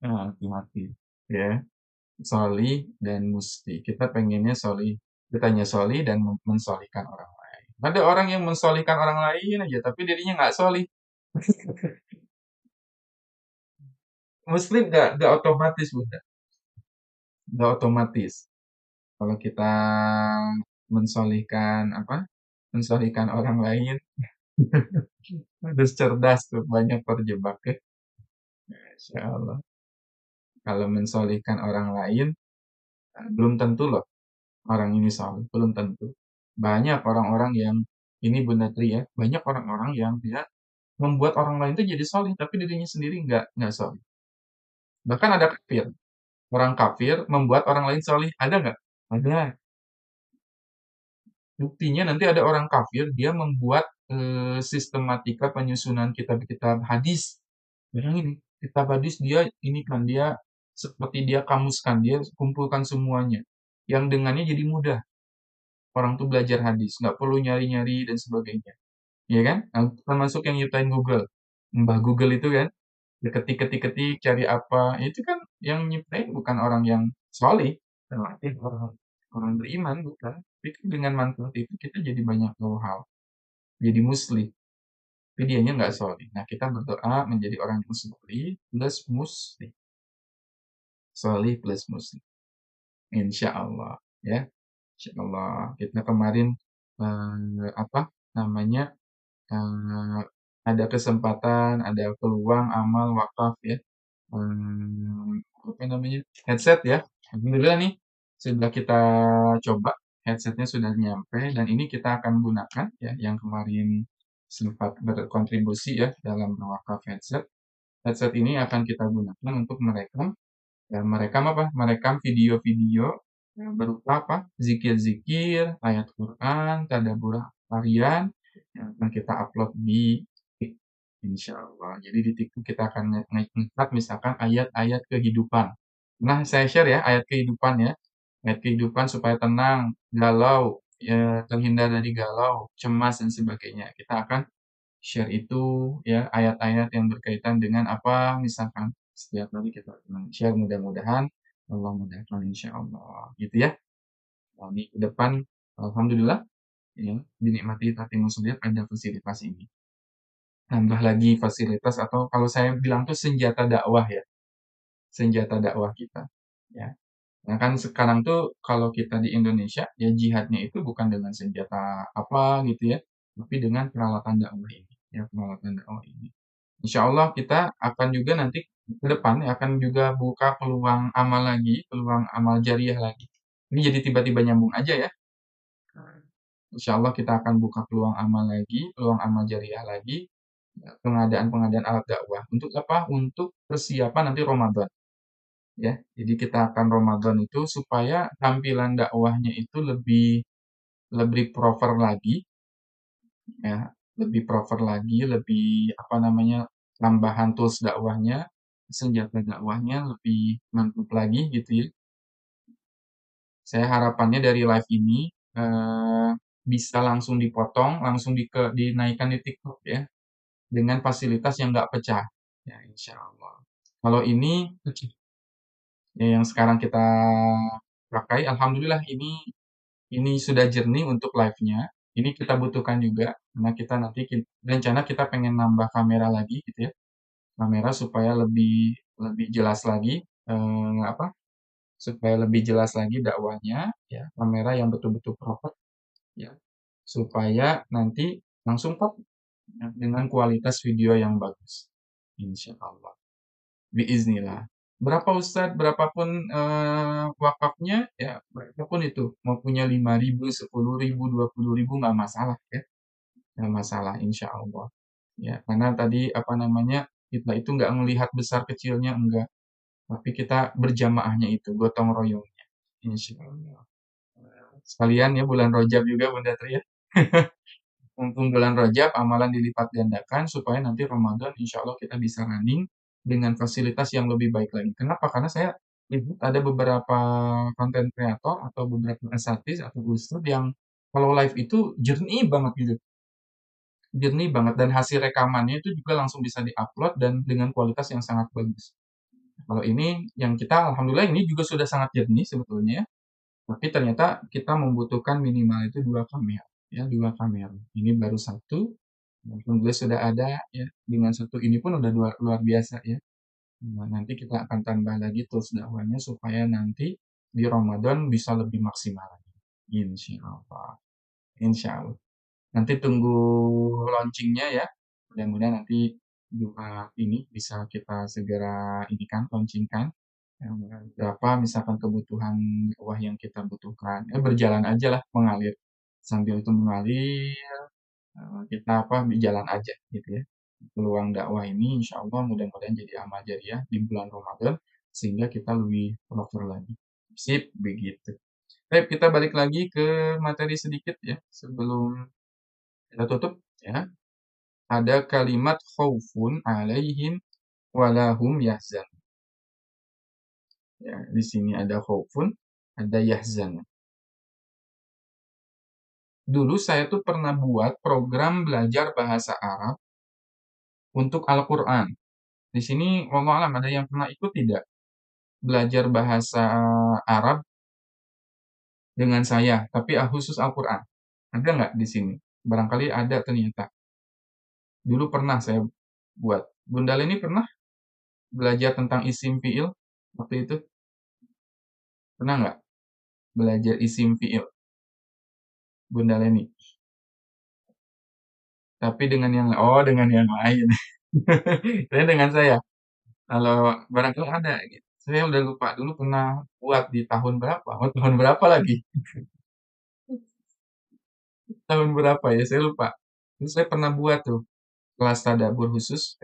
Nah, hati-hati. Ya, solih dan musti. Kita pengennya solih. Kitanya solih dan mensolihkan orang lain. Ada orang yang mensolihkan orang lain aja, tapi dirinya nggak solih. Muslim nggak otomatis, Bunda. Nggak otomatis. Kalau kita mensolihkan apa? Mensolihkan orang lain, harus cerdas tuh, banyak terjebak ya. Insya Allah. Kalau mensolihkan orang lain, belum tentu loh orang ini solih, belum tentu. Banyak orang-orang yang, ini Bunda Tri ya, banyak orang-orang yang dia membuat orang lain itu jadi solih, tapi dirinya sendiri nggak solih. Bahkan ada kafir, orang kafir membuat orang lain solih, ada nggak? Ada. Buktinya nanti ada orang kafir, dia membuat sistematika penyusunan kitab-kitab hadis. Bayangin, kitab hadis dia ini kan dia seperti dia kamuskan, dia kumpulkan semuanya. Yang dengannya jadi mudah. Orang tuh belajar hadis, nggak perlu nyari-nyari dan sebagainya. Iya kan? Nah, termasuk yang nyiptain Google. Mbah Google itu kan, dia ketik-ketik-ketik, cari apa. Itu kan yang nyiptain bukan orang yang solih. Tapi orang, orang beriman, bukan. Tapi kan dengan manfaat itu kita jadi banyak hal. Jadi muslim. Tapi dianya nggak solih. Nah, kita berdoa menjadi orang yang solih plus muslim. Solih plus muslim. Insya Allah. Ya. Insya Allah. Kita kemarin, apa namanya, ada kesempatan, ada peluang amal wakaf ya, apa namanya, headset ya. Alhamdulillah nih, sudah kita coba, headsetnya sudah nyampe, dan ini kita akan gunakan ya, yang kemarin sempat berkontribusi ya dalam wakaf headset. Headset ini akan kita gunakan untuk merekam, dan merekam apa? Merekam video-video yang berupa apa? Zikir-zikir, ayat Quran, tadabbur harian yang akan kita upload di TikTok, insya Allah. Jadi di TikTok kita akan ngangkat misalkan ayat-ayat kehidupan. Nah, saya share ya ayat kehidupan ya. Ayat kehidupan supaya tenang, galau, ya, terhindar dari galau, cemas dan sebagainya. Kita akan share itu ya, ayat-ayat yang berkaitan dengan apa misalkan setiap hari kita share, mudah-mudahan Allah mudahkan insya Allah gitu ya. Nah, ini ke depan alhamdulillah ya, dinikmati Tati Muslihat ada fasilitas ini. Tambah lagi fasilitas atau kalau saya bilang tuh senjata dakwah ya, senjata dakwah kita. Ya. Nah kan sekarang tuh kalau kita di Indonesia ya jihadnya itu bukan dengan senjata apa gitu ya, tapi dengan peralatan dakwah ini. Ya, peralatan dakwah ini. Insya Allah kita akan juga nanti ke depan ya, akan juga buka peluang amal lagi, peluang amal jariah lagi. Ini jadi tiba-tiba nyambung aja ya. Insya Allah kita akan buka peluang amal lagi, peluang amal jariah lagi, ya, pengadaan-pengadaan alat dakwah. Untuk apa? Untuk persiapan nanti Ramadan. Ya, jadi kita akan Ramadan itu supaya tampilan dakwahnya itu lebih lebih proper lagi, ya, lebih proper lagi, lebih apa namanya, tambahan tools dakwahnya, senjata dakwahnya lebih mantap lagi gitu ya. Saya harapannya dari live ini bisa langsung dipotong, langsung dinaikkan di TikTok ya, dengan fasilitas yang nggak pecah. Ya, insya Allah. Kalau ini ya, yang sekarang kita pakai, alhamdulillah ini sudah jernih untuk live-nya. Ini kita butuhkan juga karena kita nanti rencana kita pengen nambah kamera lagi gitu ya. Kamera supaya lebih lebih jelas lagi, apa, supaya lebih jelas lagi dakwahnya, ya, kamera yang betul-betul proper, ya, supaya nanti langsung pop, ya, dengan kualitas video yang bagus, insya Allah, biiznillah. Berapa ustadz, berapapun wakafnya, ya berapapun itu, mau punya 5.000, 10.000, 20.000 nggak masalah, ya, nggak masalah, insya Allah. Ya, karena tadi apa namanya kita itu nggak melihat besar kecilnya enggak, tapi kita berjamaahnya itu gotong royongnya, insya Allah. Sekalian ya bulan Rajab juga Bunda Tri ya. Mumpung bulan Rajab, amalan dilipat gandakan supaya nanti Ramadan insya Allah kita bisa running dengan fasilitas yang lebih baik lagi. Kenapa? Karena saya lihat ada beberapa konten kreator atau beberapa asatidz atau ustadz yang kalau live itu jernih banget gitu. Jernih banget dan hasil rekamannya itu juga langsung bisa diupload dan dengan kualitas yang sangat bagus. Kalau ini yang kita alhamdulillah ini juga sudah sangat jernih sebetulnya ya. Tapi ternyata kita membutuhkan minimal itu dua kamera, ya dua kamera. Ini baru satu, alhamdulillah sudah ada ya. Dengan satu ini pun udah luar, luar biasa ya. Nah, nanti kita akan tambah lagi tools dakwahnya supaya nanti di Ramadan bisa lebih maksimal lagi. Insya Allah. Insya Allah. Nanti tunggu launchingnya ya. Mudah-mudahan nanti Jumat ini bisa kita segera ini kan launchingkan. Berapa misalkan kebutuhan dakwah yang kita butuhkan. Ya berjalan aja lah mengalir. Sambil itu mengalir, kita apa berjalan aja gitu ya. Peluang dakwah ini insya Allah mudah-mudahan jadi amal jariah di bulan Ramadan sehingga kita lebih proper lagi. Sip, begitu. Baik, kita balik lagi ke materi sedikit ya sebelum kita tutup ya. Ada kalimat khaufun alaihim walahum yahzan. Ya, di sini ada khaufun, ada yahzan. Dulu saya tuh pernah buat program belajar bahasa Arab untuk Al-Quran. Di sini, wallahu alam, ada yang pernah ikut tidak? Belajar bahasa Arab dengan saya, tapi khusus Al-Quran. Ada nggak di sini? Barangkali ada ternyata. Dulu pernah saya buat. Bunda Leni pernah belajar tentang isim fi'il waktu itu? Pernah nggak belajar isim fi'il? Bunda Leni. Tapi dengan yang, oh dengan yang lain. Saya dengan saya. Kalau barangkali ada gitu. Saya udah lupa dulu pernah buat di tahun berapa? Oh, tahun berapa lagi? Tahun berapa ya? Saya lupa. Terus saya pernah buat tuh kelas tadabbur khusus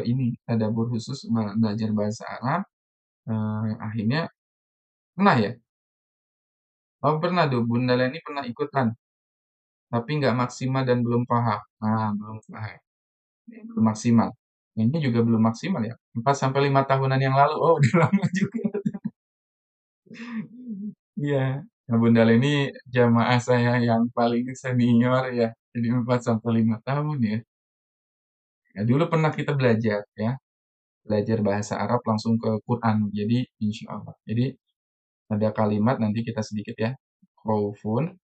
ini tadabbur khusus belajar bahasa Arab. Akhirnya pernah ya? Oh pernah tuh Bunda Leni pernah ikutan, tapi nggak maksimal dan belum paham. Nah, belum paham. Belum maksimal. Ini juga belum maksimal ya. 4 sampai 5 tahunan yang lalu. Oh, udah lama juga. Iya, nah Bunda Leni jamaah saya yang paling senior ya. Jadi 4 sampai 5 tahun ya. Nah, dulu pernah kita belajar ya, belajar bahasa Arab langsung ke Quran. Jadi insya Allah. Jadi ada kalimat nanti kita sedikit ya. Khaufun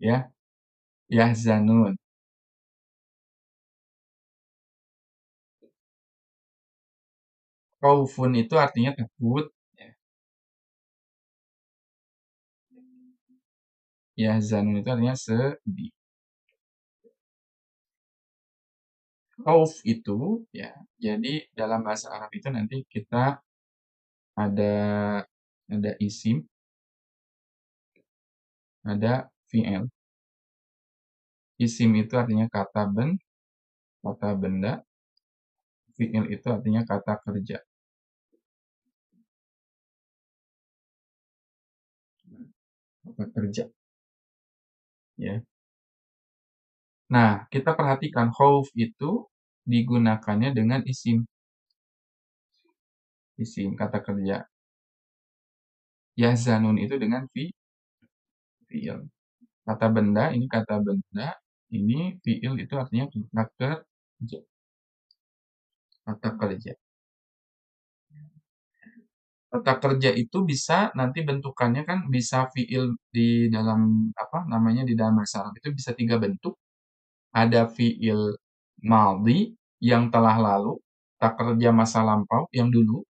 ya, yahzanun. Khaufun itu artinya takut ya. Yahzanun itu artinya sedih. Khauf itu ya. Jadi dalam bahasa Arab itu nanti kita ada isim, ada fi'il. Isim itu artinya kata benda, fi'il itu artinya kata kerja. Kata kerja, ya. Nah, kita perhatikan khauf itu digunakannya dengan isim. Isim, kata kerja. Yahzanun itu dengan fi'il. Kata benda, ini kata benda. Ini fi'il itu artinya kata kerja. Kata kerja. Kata kerja itu bisa nanti bentukannya kan bisa fiil di dalam apa namanya di dalam bahasa Arab itu bisa tiga bentuk. Ada fiil maldi yang telah lalu, kata kerja masa lampau yang dulu,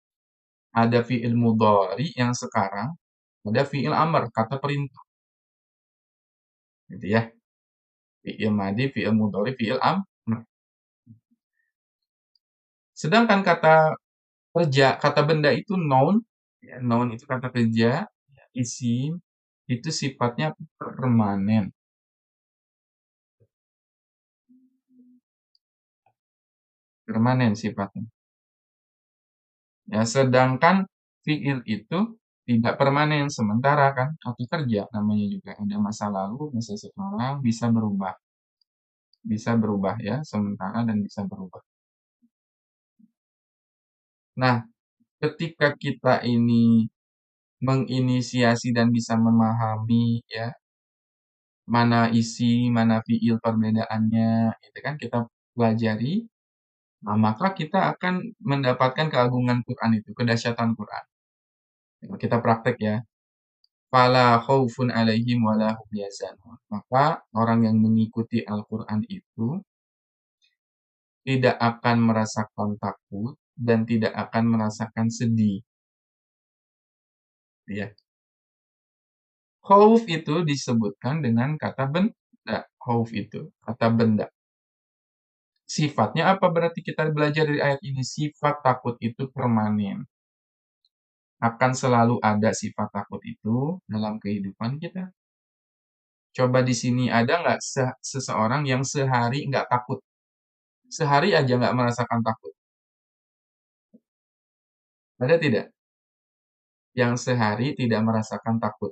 ada fi'il mudhari yang sekarang, ada fi'il amr, kata perintah. Gitu ya. Fi'il madhi, fi'il mudhari, fi'il amr. Sedangkan kata kerja, kata benda itu noun, ya, noun itu kata kerja, isim, itu sifatnya permanen. Permanen sifatnya. Ya, sedangkan fi'il itu tidak permanen, sementara kan kata kerja namanya juga ada masa lalu, masa sekarang, bisa berubah ya, sementara dan bisa berubah. Nah, ketika kita ini menginisiasi dan bisa memahami ya mana isi, mana fi'il perbedaannya, itu kan kita pelajari, nah, maka kita akan mendapatkan keagungan Quran itu, kedahsyatan Quran. Kita praktek ya. Fala khaufun 'alaihim wa la hum yahzanun. Maka orang yang mengikuti Al-Qur'an itu tidak akan merasakan takut dan tidak akan merasakan sedih. Ya. Khauf itu disebutkan dengan kata benda. Khauf itu kata benda. Sifatnya apa berarti kita belajar dari ayat ini? Sifat takut itu permanen. Akan selalu ada sifat takut itu dalam kehidupan kita. Coba di sini ada nggak seseorang yang sehari nggak takut? Sehari aja nggak merasakan takut. Ada tidak? Yang sehari tidak merasakan takut.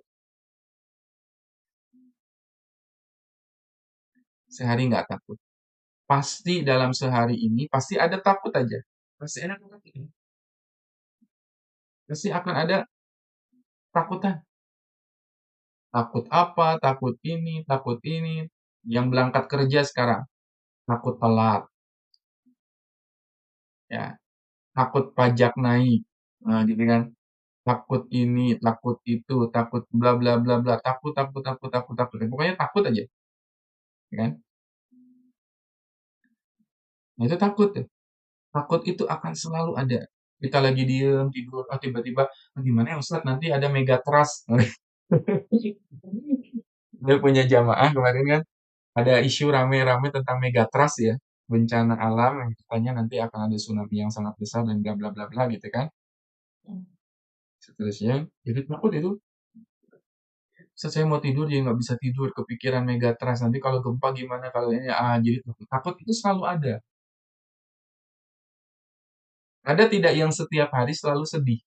Sehari nggak takut. Pasti dalam sehari ini, pasti ada takut aja. Pasti ada takut. Pasti akan ada takutan. Takut apa, takut ini. Yang berangkat kerja sekarang, takut telat. Ya, takut pajak naik. Nah, gitu kan. Takut ini, takut itu, takut bla bla bla bla. Takut, takut, takut, takut, takut. Pokoknya takut aja. Ya kan? Nah, itu takut ya. Takut itu akan selalu ada. Kita lagi diem, tidur, tiba-tiba, gimana ya Ustadz, nanti ada megatrust. Dia punya jamaah kemarin kan, ada isu rame-rame tentang megatrust ya, bencana alam yang katanya nanti akan ada tsunami yang sangat besar dan bla bla bla bla gitu kan. Seterusnya, jadi takut itu. Saat saya mau tidur, jadi nggak bisa tidur, kepikiran megatrust. Nanti kalau gempa gimana, kalau ini, jadi takut itu selalu ada. Ada tidak yang setiap hari selalu sedih?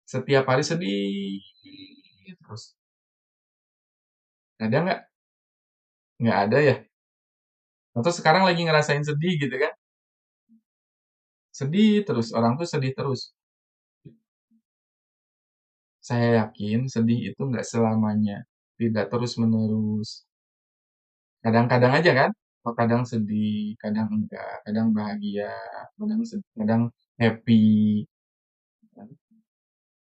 Setiap hari sedih terus. Ada nggak? Nggak ada ya? Atau sekarang lagi ngerasain sedih gitu kan? Sedih terus, orang tuh sedih terus. Saya yakin sedih itu nggak selamanya, tidak terus-menerus. Kadang-kadang aja kan? Oh, kadang sedih, kadang enggak, kadang bahagia, kadang sedih, kadang happy.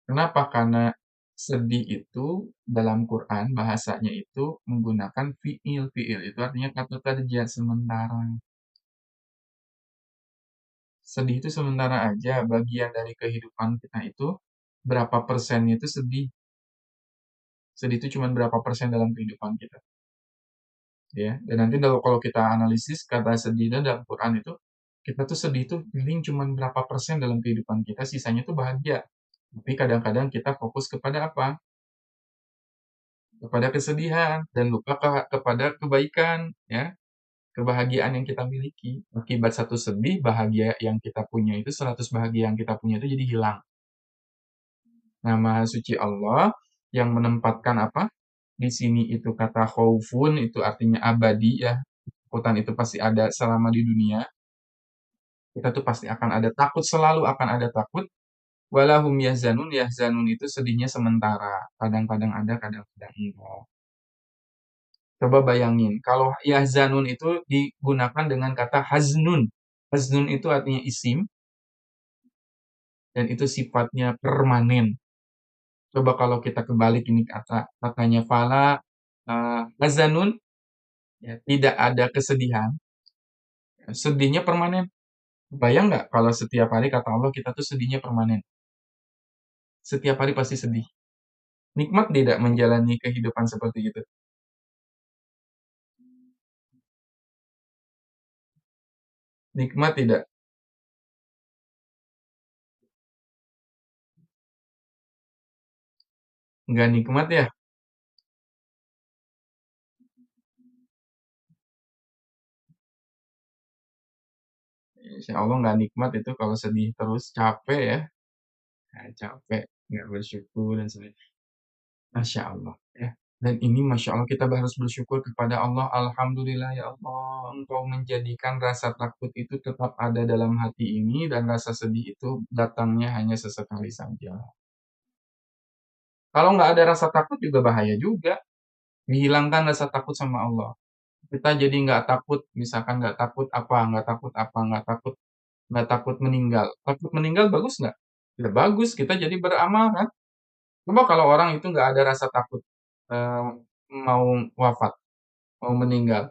Kenapa? Karena sedih itu dalam Quran bahasanya itu menggunakan fiil. Fiil itu artinya kata kerja sementara. Sedih itu sementara aja, bagian dari kehidupan kita itu berapa persennya itu sedih. Sedih itu cuma berapa persen dalam kehidupan kita. Ya, dan nanti kalau kita analisis kata sedih dan dalam Quran itu, kita tuh sedih itu paling cuma berapa persen dalam kehidupan kita, sisanya tuh bahagia. Tapi kadang-kadang kita fokus kepada apa? Kepada kesedihan dan lupa kepada kebaikan, ya, kebahagiaan yang kita miliki. Akibat satu sedih, bahagia yang kita punya itu 100 bahagia yang kita punya itu jadi hilang. Nah, Maha Suci Allah yang menempatkan apa? Di sini itu kata khaufun itu artinya abadi ya. Ketakutan itu pasti ada selama di dunia. Kita tuh pasti akan ada takut, selalu akan ada takut. Walahum yahzanun, yahzanun itu sedihnya sementara. Kadang-kadang ada, kadang-kadang enggak. Coba bayangin, kalau yahzanun itu digunakan dengan kata haznun. Haznun itu artinya isim, dan itu sifatnya permanen. Coba kalau kita kebalik ini katanya fala hazanun, ya, tidak ada kesedihan. Sedihnya permanen. Bayang nggak kalau setiap hari kata Allah kita tuh sedihnya permanen. Setiap hari pasti sedih. Nikmat tidak menjalani kehidupan seperti itu? Nikmat tidak? Nggak nikmat ya? Insya Allah nggak nikmat itu kalau sedih terus, capek ya. Nah, capek, nggak bersyukur dan sebagainya. Masya Allah ya. Dan ini Masya Allah kita harus bersyukur kepada Allah. Alhamdulillah ya Allah, Engkau menjadikan rasa takut itu tetap ada dalam hati ini dan rasa sedih itu datangnya hanya sesekali saja. Kalau nggak ada rasa takut juga bahaya juga. Dihilangkan rasa takut sama Allah. Kita jadi nggak takut, misalkan nggak takut meninggal. Takut meninggal bagus nggak? Ya bagus, kita jadi beramal kan. Coba kalau orang itu nggak ada rasa takut eh, mau wafat, mau meninggal.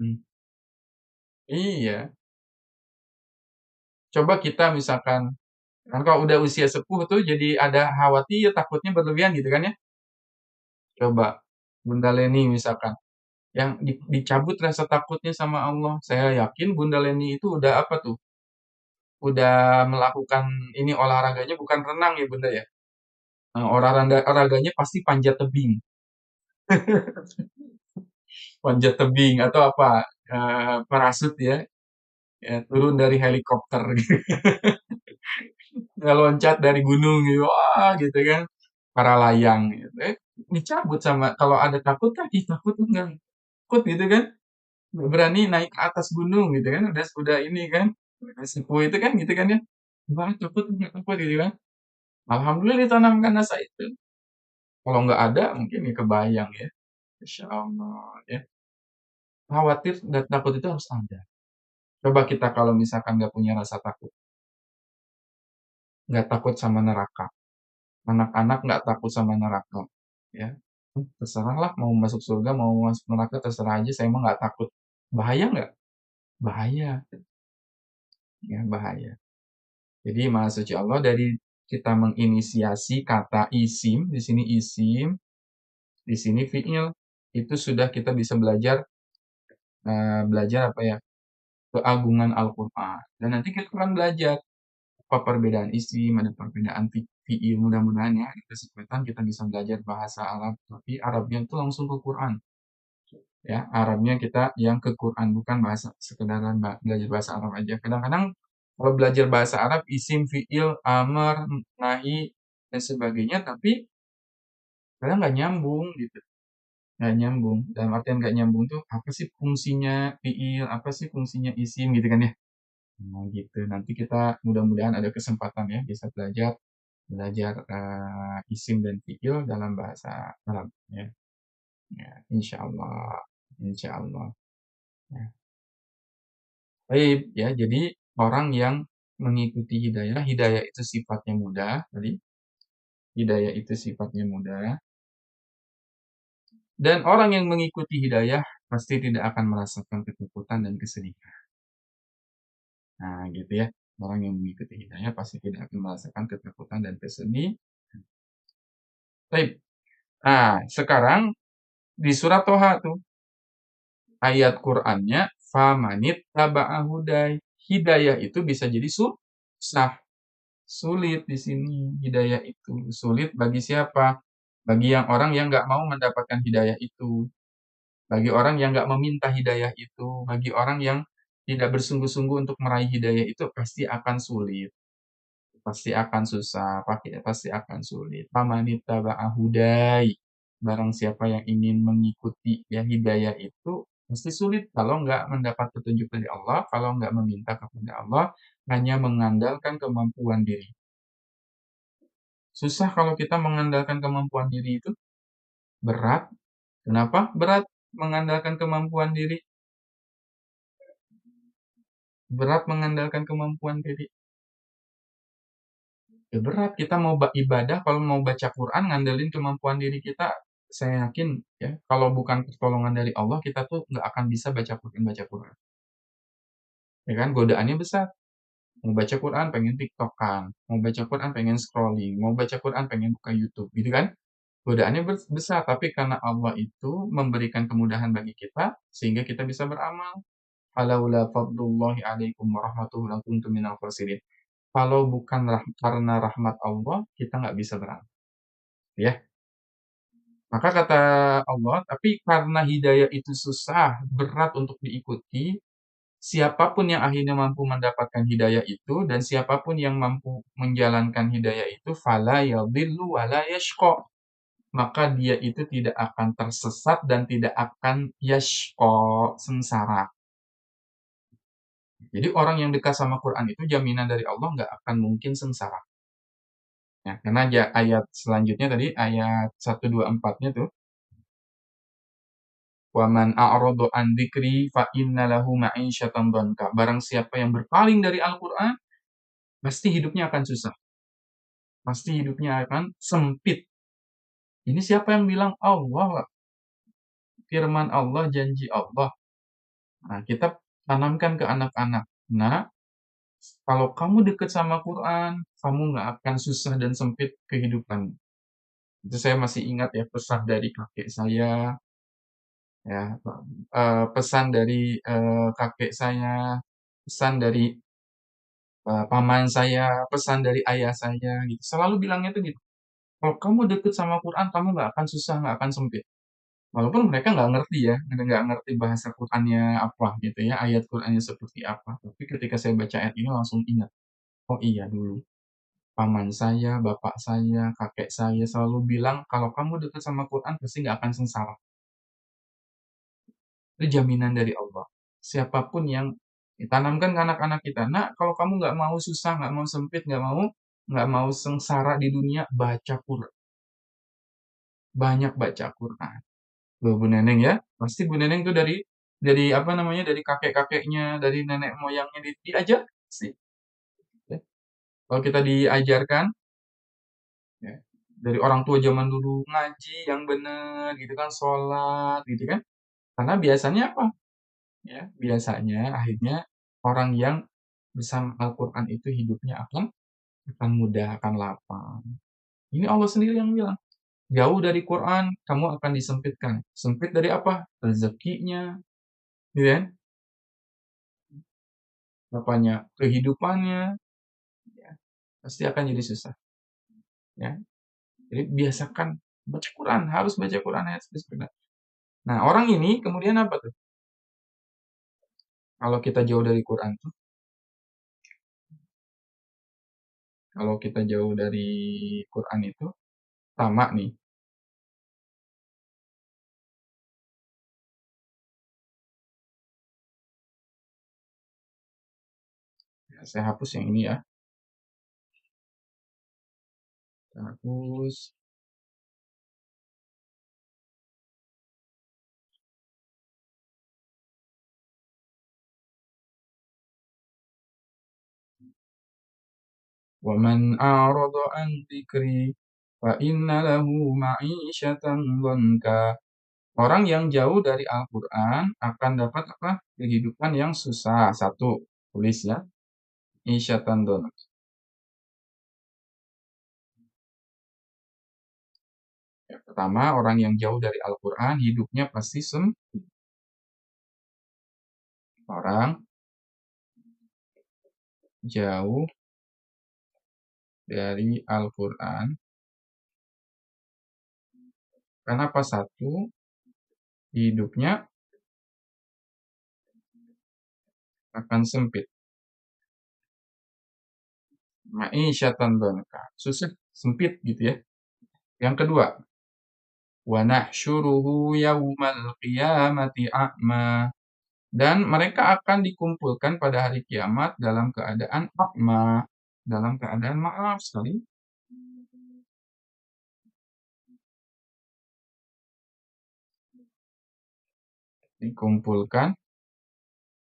Hmm, iya, coba kita misalkan, kan kalau udah usia sepuh tuh jadi ada khawatir, takutnya berlebihan gitu kan ya. Coba Bunda Leni misalkan, yang dicabut rasa takutnya sama Allah. Saya yakin Bunda Leni itu udah apa tuh? Udah melakukan ini olahraganya bukan renang ya Bunda ya. Olahraganya pasti panjat tebing. Panjat tebing atau apa? Parasut ya. Ya, turun dari helikopter gitu. Ngeloncat dari gunung gitu. Wah, gitu kan. Para layang gitu. Dicabut sama kalau ada takut kan takut enggak takut gitu kan. Nggak berani naik ke atas gunung gitu kan. Udah ini kan. Sepuh itu kan gitu kan ya. Wah, takut enggak takut gitu kan. Alhamdulillah ditanamkan rasa itu. Kalau nggak ada mungkin ya kebayang ya. Insya Allah ya. Khawatir dan takut itu harus ada. Coba kita kalau misalkan nggak punya rasa takut, nggak takut sama neraka. Anak-anak nggak takut sama neraka. Ya, terserah lah mau masuk surga, mau masuk neraka, terserah aja. Saya mah nggak takut. Bahaya nggak? Bahaya. Ya, bahaya. Jadi, Maha Suci Allah dari kita menginisiasi kata isim, di sini isim, di sini fi'il, itu sudah kita bisa belajar belajar apa ya? Keagungan Al-Qur'an. Dan nanti kita akan belajar apa perbedaan isim, ada perbedaan fi'il, mudah-mudahan ya di kesempatan kita bisa belajar bahasa Arab, tapi Arabnya itu langsung ke Quran. Ya, Arabnya kita yang ke Quran, bukan bahasa sekedar belajar bahasa Arab aja. Kadang-kadang kalau belajar bahasa Arab, isim, fi'il, amar, nahi, dan sebagainya, tapi kadang nggak nyambung gitu. Nggak nyambung. Dalam artian nggak nyambung tuh, apa sih fungsinya fi'il, apa sih fungsinya isim gitu kan ya. Nah, gitu. Nanti kita mudah-mudahan ada kesempatan ya bisa belajar belajar isim dan fiil dalam bahasa Arab ya. Ya, insya Allah, insya Allah. Ya. Baik ya. Jadi orang yang mengikuti hidayah, hidayah itu sifatnya mudah. Tadi hidayah itu sifatnya mudah. Dan orang yang mengikuti hidayah pasti tidak akan merasakan ketakutan dan kesedihan. Nah, gitu ya. Orang yang mengikuti hidayah pasti tidak akan merasakan ketakutan dan kesedihan. Baik. Nah, sekarang di surat Toha tuh ayat Qur'annya famanit taba'ahudai. Hidayah itu bisa jadi susah, sulit di sini. Hidayah itu sulit bagi siapa? Bagi yang orang yang nggak mau mendapatkan hidayah itu, bagi orang yang nggak meminta hidayah itu, bagi orang yang tidak bersungguh-sungguh untuk meraih hidayah itu pasti akan sulit, pasti akan susah, pasti akan sulit. Famanita ba'ahudai. Barang siapa yang ingin mengikuti ya hidayah itu pasti sulit kalau nggak mendapat petunjuk dari Allah, kalau nggak meminta kepada Allah, hanya mengandalkan kemampuan diri. Susah kalau kita mengandalkan kemampuan diri itu, berat. Kenapa? Berat mengandalkan kemampuan diri, berat mengandalkan kemampuan diri. Ya berat, kita mau ibadah, kalau mau baca Quran, ngandelin kemampuan diri kita, saya yakin ya, kalau bukan pertolongan dari Allah, kita tuh nggak akan bisa baca Quran. ya kan? Godaannya besar. Mau baca Quran pengen TikTok-an, mau baca Quran pengen scrolling, mau baca Quran pengen buka YouTube, gitu kan? Godaannya besar, tapi karena Allah itu memberikan kemudahan bagi kita, sehingga kita bisa beramal. Falaula fadlullahi alaikum warahmatuhu lakuntum minal khasirin. Kalau bukan karena rahmat Allah, kita nggak bisa beramal. Ya, maka kata Allah, tapi karena hidayah itu susah, berat untuk diikuti, siapapun yang akhirnya mampu mendapatkan hidayah itu, dan siapapun yang mampu menjalankan hidayah itu, fala yadhillu wala yashqa. Maka dia itu tidak akan tersesat dan tidak akan yashqa, sengsara. Jadi orang yang dekat sama Quran itu jaminan dari Allah nggak akan mungkin sengsara. Ya, karena ayat selanjutnya tadi, ayat 124-nya tuh, wa man a'rada an dzikri fa inna lahu ma'isyatan dhanka. Barang siapa yang berpaling dari Al-Qur'an, pasti hidupnya akan susah. Pasti hidupnya akan sempit. Ini siapa yang bilang? Allah. Firman Allah, janji Allah. Nah, kita tanamkan ke anak-anak. Nah, kalau kamu dekat sama Quran, kamu nggak akan susah dan sempit kehidupan. Itu saya masih ingat ya pesan dari kakek saya, ya, pesan dari kakek saya, pesan dari paman saya, pesan dari ayah saya, gitu. Selalu bilangnya tuh gitu. Kalau kamu deket sama Quran, kamu nggak akan susah, nggak akan sempit. Walaupun mereka nggak ngerti ya, nggak ngerti bahasa Qurannya apa gitu ya, ayat Qurannya seperti apa. Tapi ketika saya baca ayat ini langsung ingat, oh iya dulu paman saya, bapak saya, kakek saya selalu bilang kalau kamu deket sama Quran pasti nggak akan sengsara. Itu jaminan dari Allah. Siapapun yang ditanamkan ke anak-anak kita. Nah, kalau kamu nggak mau susah, nggak mau sempit, nggak mau sengsara di dunia, baca Quran. Banyak baca Quran. Loh, Bu Neneng ya, pasti Bu Neneng tuh dari apa namanya, dari kakek-kakeknya, dari nenek moyangnya diajar sih. Ya. Kalau kita diajarkan, ya, dari orang tua zaman dulu ngaji yang benar, gitu kan, sholat, gitu kan. Karena biasanya apa? Ya, biasanya akhirnya orang yang bersama Al-Quran itu hidupnya akan mudah, akan lapang. Ini Allah sendiri yang bilang. Jauh dari Quran, kamu akan disempitkan. Sempit dari apa? Rezekinya, gitu kan? Apanya? Kehidupannya, ya, pasti akan jadi susah. Ya. Jadi biasakan baca Quran, harus baca Quran ayat sebentar. Nah, orang ini kemudian apa tuh? Kalau kita jauh dari Quran tuh, kalau kita jauh dari Quran itu, sama nih. Ya, saya hapus yang ini ya. Saya hapus. وَمَنْ أَعْرَضَ عَنْ ذِكْرِي فَإِنَّ لَهُ مَعِيشَةً ضَنْكًا. Orang yang jauh dari Al-Quran akan dapat apa? Kehidupan yang susah. Satu, tulis ya. Isyatan donat. Yang pertama, orang yang jauh dari Al-Quran hidupnya pasti orang jauh dari Al-Quran. Kenapa satu? Hidupnya akan sempit. Ma'isyatan donka. Susah, sempit gitu ya. Yang kedua, wa nahsyuruhu yaumal qiyamati a'ma. Dan mereka akan dikumpulkan pada hari kiamat dalam keadaan a'ma, dalam keadaan maaf sekali, dikumpulkan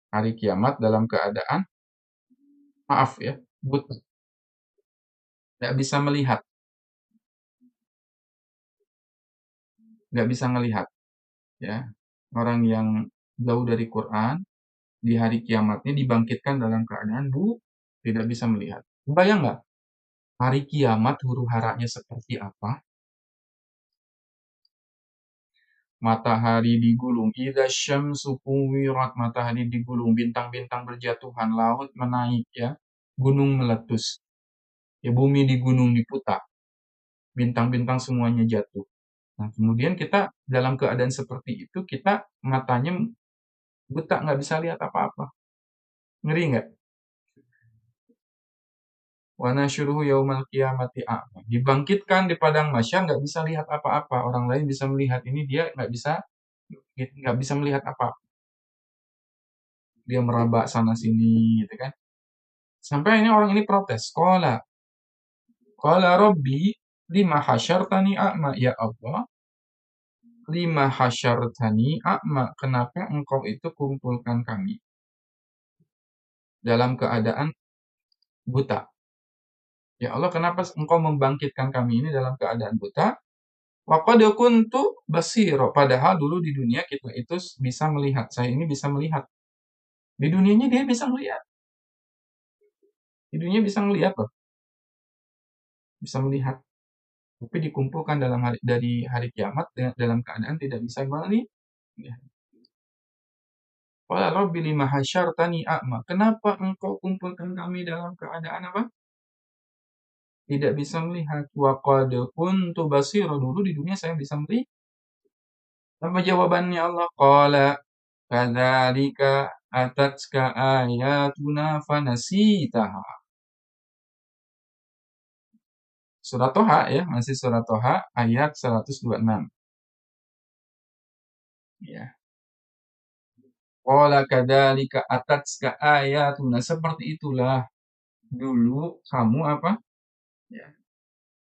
hari kiamat dalam keadaan maaf ya, buta, nggak bisa melihat, nggak bisa melihat ya. Orang yang jauh dari Quran di hari kiamatnya dibangkitkan dalam keadaan tidak bisa melihat. Bayang nggak? Hari kiamat huru haranya seperti apa? Matahari digulung, idza syamsu kuwirat, matahari digulung, bintang-bintang berjatuhan, laut menaik ya, gunung meletus, ya bumi digunung diputar, bintang-bintang semuanya jatuh. Nah, kemudian kita dalam keadaan seperti itu, kita matanya buta, nggak bisa lihat apa-apa. Ngeri nggak? Wa nasyuruhu yaumal qiyamati a'ma. Dibangkitkan di padang mahsyar nggak bisa lihat apa-apa. Orang lain bisa melihat, ini dia nggak bisa melihat apa. Dia meraba sana sini gitu kan. Sampai ini orang ini protes. Qala Rabbi lima hasyartani a'ma. Ya Allah, lima hasyartani a'ma. Kenapa engkau itu kumpulkan kami dalam keadaan buta? Ya Allah, kenapa engkau membangkitkan kami ini dalam keadaan buta? Wa qad kuntu basira. Padahal dulu di dunia kita itu bisa melihat. Saya ini bisa melihat. Di dunianya dia bisa melihat. Di dunia bisa melihat loh. Bisa melihat. Tapi dikumpulkan dari hari kiamat dalam keadaan tidak bisa melihat. Ya. Qala rabbi lima hasyartani a'ma. Kenapa engkau kumpulkan kami dalam keadaan apa? Tidak bisa melihat. Wa qad kuntu basira. Dulu di dunia saya bisa melihat. Apa jawabannya Allah? Qala kadzalika atatka ayatuna fanasitaha. Surat Toha ya, masih surat Toha ayat 126. Ya. Qala kadzalika atatka ayatuna. Seperti itulah dulu kamu apa? Ya.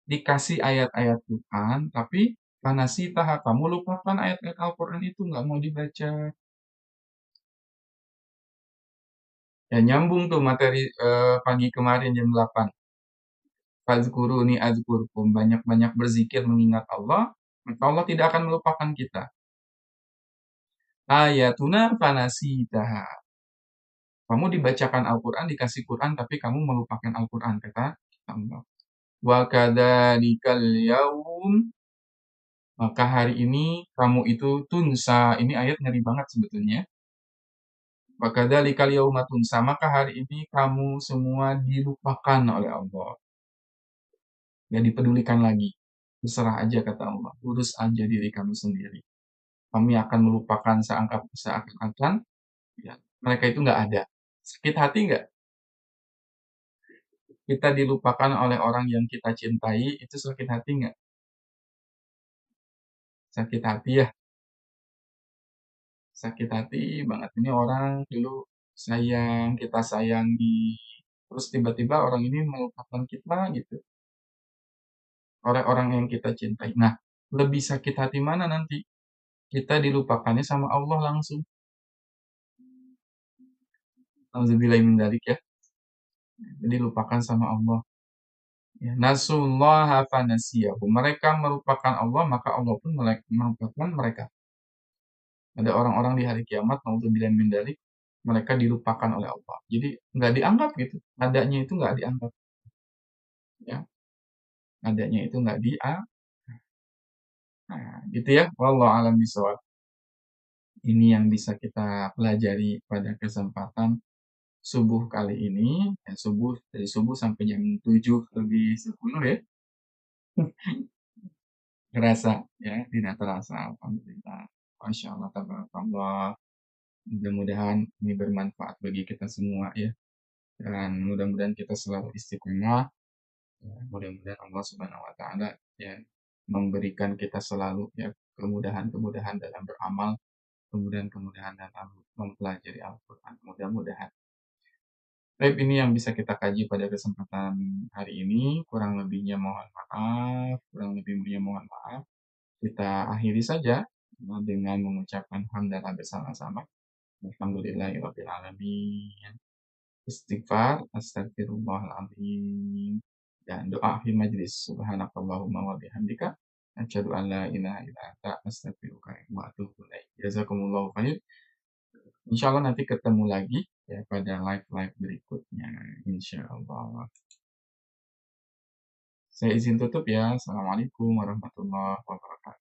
Dikasih ayat-ayat Tuhan, tapi fanasitaha, kamu lupakan ayat-ayat Al-Qur'an itu, nggak mau dibaca. Ya nyambung tuh materi pagi kemarin jam 8. Fazkuruni azkurkum. Banyak-banyak berzikir mengingat Allah, maka Allah tidak akan melupakan kita. Ayatuna fanasitaha. Kamu dibacakan Al-Quran, dikasih Quran, tapi kamu melupakan Al-Quran, kata Allah. Wa kadzalikal yaum. Maka hari ini kamu itu tunsa. Ini ayat ngeri banget sebetulnya. Wa kadzalikal yauma tunsa. Maka hari ini kamu semua dilupakan oleh Allah. Ya dipedulikan lagi. Berserah aja kata Allah. Urus aja diri kamu sendiri. Kami akan melupakan seakan-akan ya, mereka itu nggak ada. Sakit hati nggak? Kita dilupakan oleh orang yang kita cintai, itu sakit hati nggak? Sakit hati ya, sakit hati banget. Ini orang dulu sayang, kita sayangi, terus tiba-tiba orang ini melupakan kita gitu. Orang-orang yang kita cintai. Nah, lebih sakit hati mana nanti? Kita dilupakannya sama Allah langsung. Alhamdulillah min dzalik ya. Dilupakan sama Allah. Ya, nasullaha fanasiyahu. Mereka merupakan Allah, maka Allah pun merupakan mereka. Ada orang-orang di hari kiamat, naudzubillah min dzalik, mereka dilupakan oleh Allah. Jadi nggak dianggap gitu. Adanya itu nggak dianggap. Ya, adanya itu nggak dianggap. Nah, gitu ya. Wallahu a'lam bishawab. Ini yang bisa kita pelajari pada kesempatan subuh kali ini. Ya, dari subuh sampai jam 7 lebih 10 ya. Terasa ya, tidak terasa. Alhamdulillah. Masya Allah, tabarakallah. Mudah-mudahan ini bermanfaat bagi kita semua ya. Dan mudah-mudahan kita selalu istiqomah. Ya, mudah-mudahan Allah Subhanahu wa taala ya memberikan kita selalu ya kemudahan-kemudahan dalam beramal, kemudahan-kemudahan dalam mempelajari Al-Qur'an. Mudah-mudahan. Baik, ini yang bisa kita kaji pada kesempatan hari ini. Kurang lebihnya mohon maaf, Kita akhiri saja dengan mengucapkan hamdalah bersama-sama. Alhamdulillahirabbil alamin. Istighfar, astagfirullahaladzim, dan doa akhir majlis. Subhanakallahumma wa bihamdika asyhadu an la ilaha illa anta astaghfiruka wa atubu ilaik. Jazakumullahu khair. Insya Allah nanti ketemu lagi ya pada live-live berikutnya, insya Allah. Saya izin tutup ya. Assalamualaikum warahmatullahi wabarakatuh.